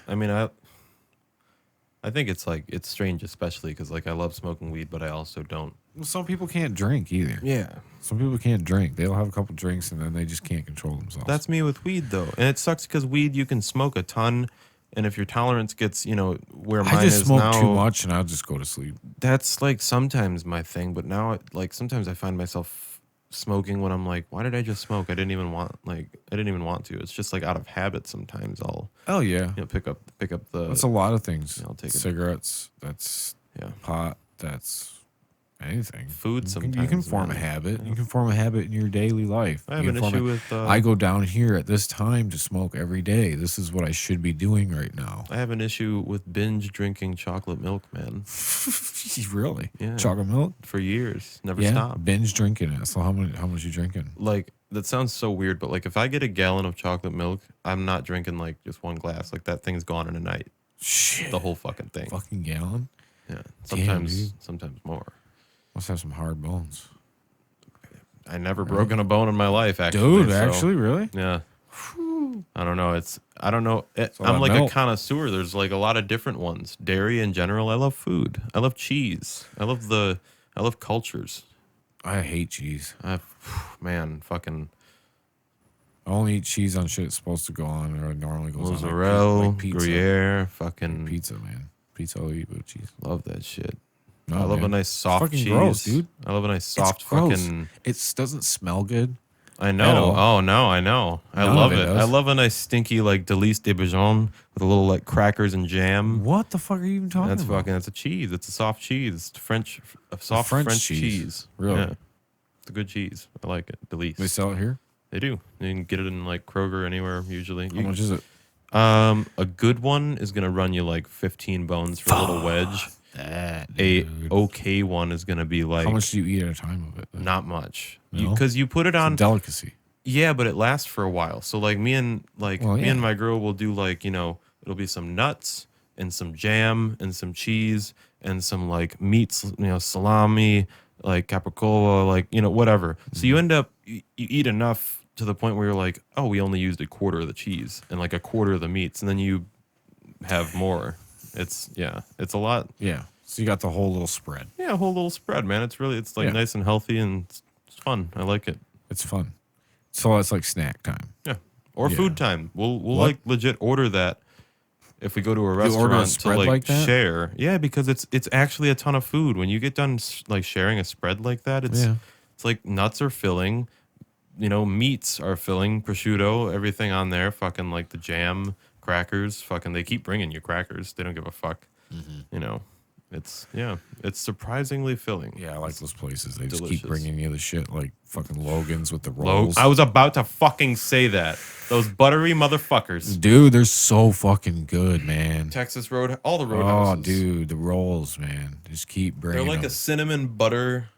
I mean, I think it's like, it's strange, especially because like I love smoking weed, but I also don't. some people can't drink either. Yeah. Some people can't drink. They'll have a couple drinks and then they just can't control themselves. That's me with weed though. And it sucks because weed, you can smoke a ton. And if your tolerance gets, where mine I just is smoke now, too much and I'll just go to sleep. that's like sometimes my thing. But now, like sometimes I find myself smoking when I'm like, why did I just smoke? I didn't even want to. It's just like out of habit. Sometimes I'll Oh yeah, pick up the that's a lot of things. Yeah, I'll take it. Cigarettes. That's yeah pot. That's anything. food. You Sometimes can form a man. habit. Yeah. You can form a habit in your daily life. I have You an can form issue a- with. I go down here at this time to smoke every day. This is what I should be doing right now. I have an issue with binge drinking chocolate milk, man. Really? Yeah. Chocolate milk? For years, never Yeah. stopped. Binge drinking it. So how much you drinking? Like that sounds so weird, but like if I get a gallon of chocolate milk, I'm not drinking like just one glass. Like that thing's gone in a night. Shit. The whole fucking thing. Fucking gallon. Yeah. Damn, Sometimes dude. sometimes more. Must have some hard bones. I never broken a bone in my life, actually. Dude, so, actually, really? Yeah. I don't know. I don't know. a lot I'm of like milk. a connoisseur. There's like a lot of different ones. Dairy in general. I love food. I love cheese. I love cultures. I hate cheese. Man, fucking I only eat cheese on shit it's supposed to go on, or it normally goes on mozzarella, like pizza. Gruyere, fucking Pizza, man. Pizza I'll eat with cheese. love that shit. No, I love man. a nice soft fucking cheese, gross, dude. I love a nice soft It's gross. fucking. It doesn't smell good. I at know. all. Oh no, I know. I None love of it. it does. I love a nice stinky like Delice de Bijon with a little like crackers and jam. What the fuck are you even talking That's about? fucking. That's a cheese. It's a soft cheese. It's a soft French French cheese. cheese. Really? Yeah. It's a good cheese. I like it. Delice. They sell it here? They do. You can get it in like Kroger anywhere usually. How much is it? A good one is gonna run you like 15 bones for a little wedge. That, A dude. okay one is gonna be like How much do you eat at a time of it? not much. No? Because you put it It's a on. delicacy. Yeah, but it lasts for a while. So like me and Well, yeah. my girl will do like, it'll be some nuts and some jam and some cheese and some like meats, salami, like capicola, like, whatever. So you end up you eat enough to the point where you're like, oh, we only used a quarter of the cheese and like a quarter of the meats, and then you have more. It's a lot. Yeah. So you got the whole little spread. Yeah, a whole little spread, man. It's like Yeah. nice and healthy and it's fun. I like it. It's fun. So it's like snack time. Yeah. Or Yeah. food time. We'll What? like legit order that if we go to a order a restaurant to spread like like that? share. Yeah, because it's actually a ton of food. When you get done like sharing a spread like that, it's like nuts are filling, meats are filling, prosciutto, everything on there, fucking like the jam, crackers, fucking they keep bringing you crackers. They don't give a fuck. It's surprisingly filling. Yeah, I like those places. They just Delicious. keep bringing you the shit like fucking Logan's with the rolls. I was about to fucking say that. Those buttery motherfuckers. Dude, they're so fucking good, man. Texas Road, all the Oh, roadhouses. dude, the rolls, man. Just keep bringing They're like a them. cinnamon butter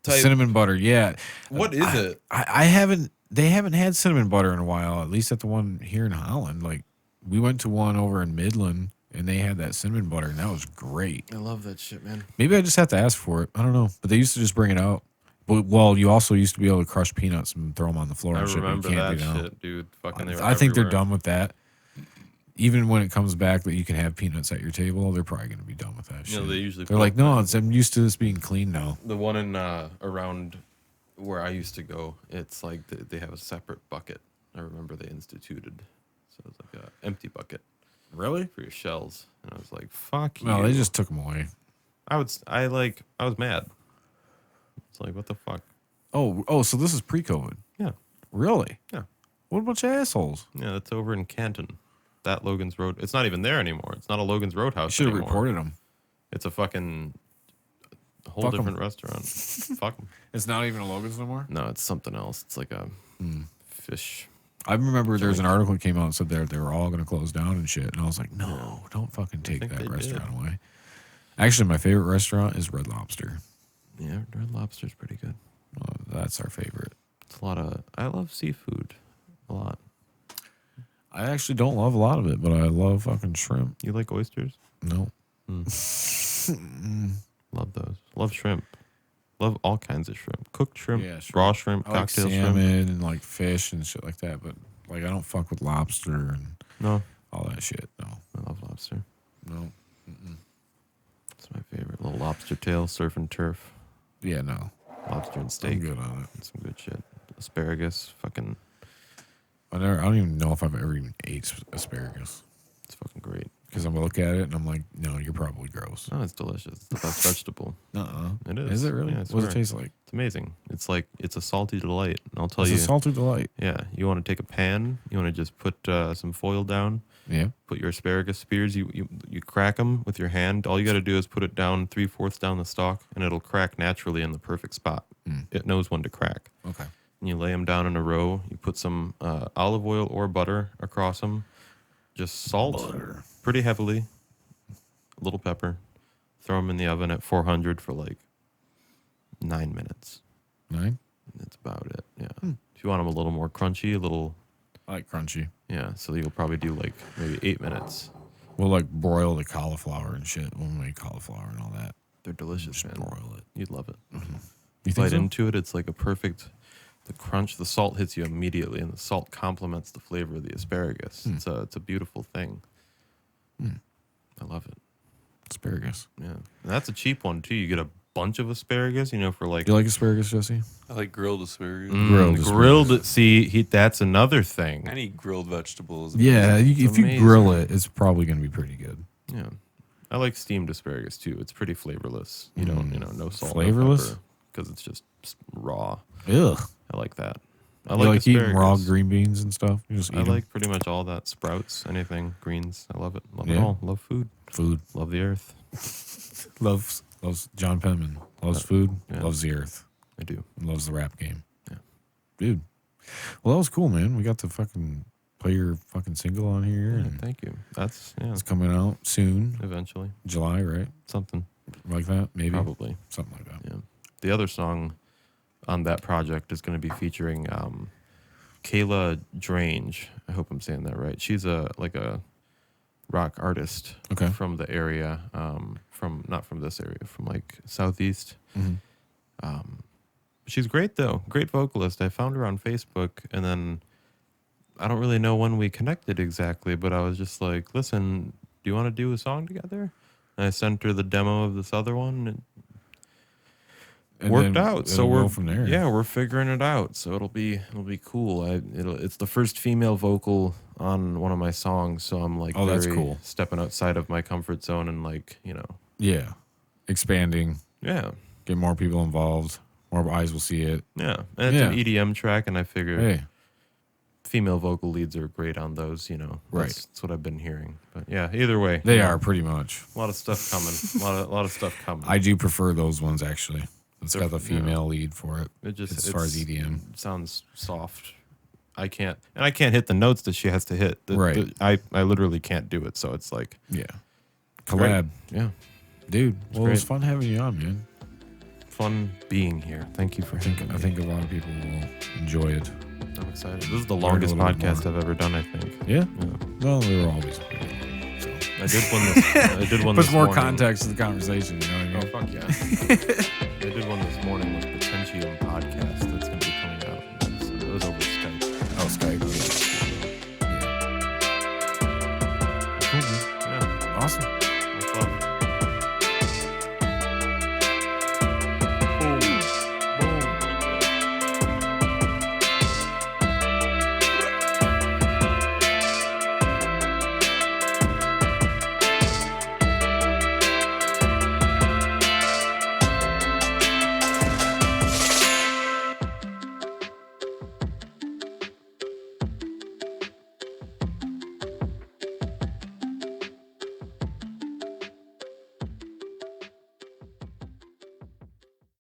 type. Cinnamon butter, yeah. What is it? I haven't. They haven't had cinnamon butter in a while. At least at the one here in Holland. Like we went to one over in Midland, and they had that cinnamon butter, and that was great. I love that shit, man. Maybe I just have to ask for it. I don't know, but they used to just bring it out. But well, you also used to be able to crush peanuts and throw them on the floor. I and shit, but you remember can't that do now. shit, dude. Fucking, they were I think they're everywhere. done with that. Even when it comes back that you can have peanuts at your table, they're probably going to be done with that shit. They usually. They're put like, no, I'm used to this being clean now. the one in around where I used to go. It's like they have a separate bucket. I remember they instituted, so it's like a empty bucket Really? for your shells, and I was like, "Fuck you!" No, they just took them away. I was mad. It's like, what the fuck? Oh, so this is pre-COVID. Yeah, Really? yeah, What a bunch of assholes. yeah. That's over in Canton. That Logan's Road. It's not even there anymore. It's not a Logan's Roadhouse Should have anymore. reported them. It's a fucking whole Fuck 'em. different restaurant. Fuck 'em. It's not even a Logan's no more? No, it's something else. It's like a Hmm. fish. I remember there's an article that came out and said they were all going to close down and shit. And I was like, no, don't fucking take think that they restaurant away. Actually, my favorite restaurant is Red Lobster. Yeah, Red Lobster's pretty good. That's our favorite. It's a lot of. I love seafood a lot. I actually don't love a lot of it, but I love fucking shrimp. You like oysters? No. Love those. Love shrimp. Love all kinds of shrimp. Cooked shrimp, Yeah, shrimp. raw shrimp, I like cocktail salmon shrimp. and like fish and shit like that, but like I don't fuck with lobster and No, all that shit. No. I love lobster. No. It's my favorite. Little lobster tail, surf and turf, Yeah, no. lobster and I'm steak. good on it. Some good shit. Asparagus, fucking. I don't even know if I've ever even ate asparagus. It's fucking great. Because I'm gonna look at it and I'm like, no, you're probably gross. Oh, it's delicious. It's the best vegetable. Uh-uh. It is. Is it really? Yeah, I What does it swear. taste like? It's amazing. It's like it's a salty delight. And I'll tell It's you. a salty delight. Yeah, you want to take a pan. You want to just put some foil down. Yeah. Put your asparagus spears. You crack them with your hand. All you got to do is put it down 3/4 down the stalk, and it'll crack naturally in the perfect spot. It knows when to crack. Okay. And you lay them down in a row. You put some olive oil or butter across them. Just salt, pretty heavily. A little pepper. Throw them in the oven at 400 for like 9 minutes. 9? That's about it. Yeah. If you want them a little more crunchy, a little, I like crunchy. yeah. So you'll probably do like maybe 8 minutes. We'll like broil the cauliflower and shit. We'll make cauliflower and all that. They're delicious, Just man. broil it. You'd love it. You think Bite so? into it, it's like a perfect. The crunch, the salt hits you immediately, and the salt complements the flavor of the asparagus. It's a beautiful thing. I love it. Asparagus. Yeah, and that's a cheap one too. You get a bunch of asparagus, for like You like asparagus, Jesse? I like grilled asparagus. Grilled See, that's another thing. Any grilled vegetables. Yeah, if you amazing. grill it, it's probably going to be pretty good. Yeah, I like steamed asparagus too. It's pretty flavorless. You don't, no salt, Flavorless? because it's just raw. Ugh. I like that. I You like eating raw asparagus. green beans and stuff? You just eat I 'em? like pretty much all that. Sprouts, anything, greens. I love it. Love it Yeah. all. Love food. food. Love the earth. Loves John Penman. Loves food. yeah. Loves the earth. I do. Loves the rap game. Yeah. Dude. Well, that was cool, man. We got to fucking play your fucking single on here. Yeah, And thank you. That's it's coming out soon. eventually July, right? something Like that, maybe? probably. Something like that. Yeah. The other song on that project is going to be featuring Kayla Drange. I hope I'm saying that right. She's a rock artist Okay. from the area, from not from this area, from like southeast. Mm-hmm. She's great though, great vocalist. I found her on Facebook, and then I don't really know when we connected exactly, but I was just like, "Listen, do you want to do a song together?" And I sent her the demo of this other one. And And worked then out. So it'll we're go from there. Yeah, we're figuring it out. So it'll be cool. It's the first female vocal on one of my songs. So I'm like, Oh, that's very cool. stepping outside of my comfort zone and like, Yeah. Expanding. yeah, Get more people involved. More eyes will see it. yeah. And it's an EDM track, and I figured Hey. female vocal leads are great on those. Right. That's what I've been hearing. But yeah, either way, They are pretty much. a lot of stuff coming. a lot of stuff coming. I do prefer those ones actually. It's They're- got the female lead for it. It just as far as EDM. sounds soft. I can't hit the notes that she has to hit. Right. I literally can't do it. So it's like, Yeah. Collab. yeah, Dude. Well, it was great. fun having you on, man. fun being here. Thank you for having me. I think a lot of people will enjoy it. I'm excited. This is the Learn a longest little bit podcast more. I've ever done. I think. Yeah? Yeah. Well, they were always. So. I did one this. I did one. Puts this more morning. context to the conversation, you know what I Oh mean? fuck yeah! I did one this morning with Potentium Podcast.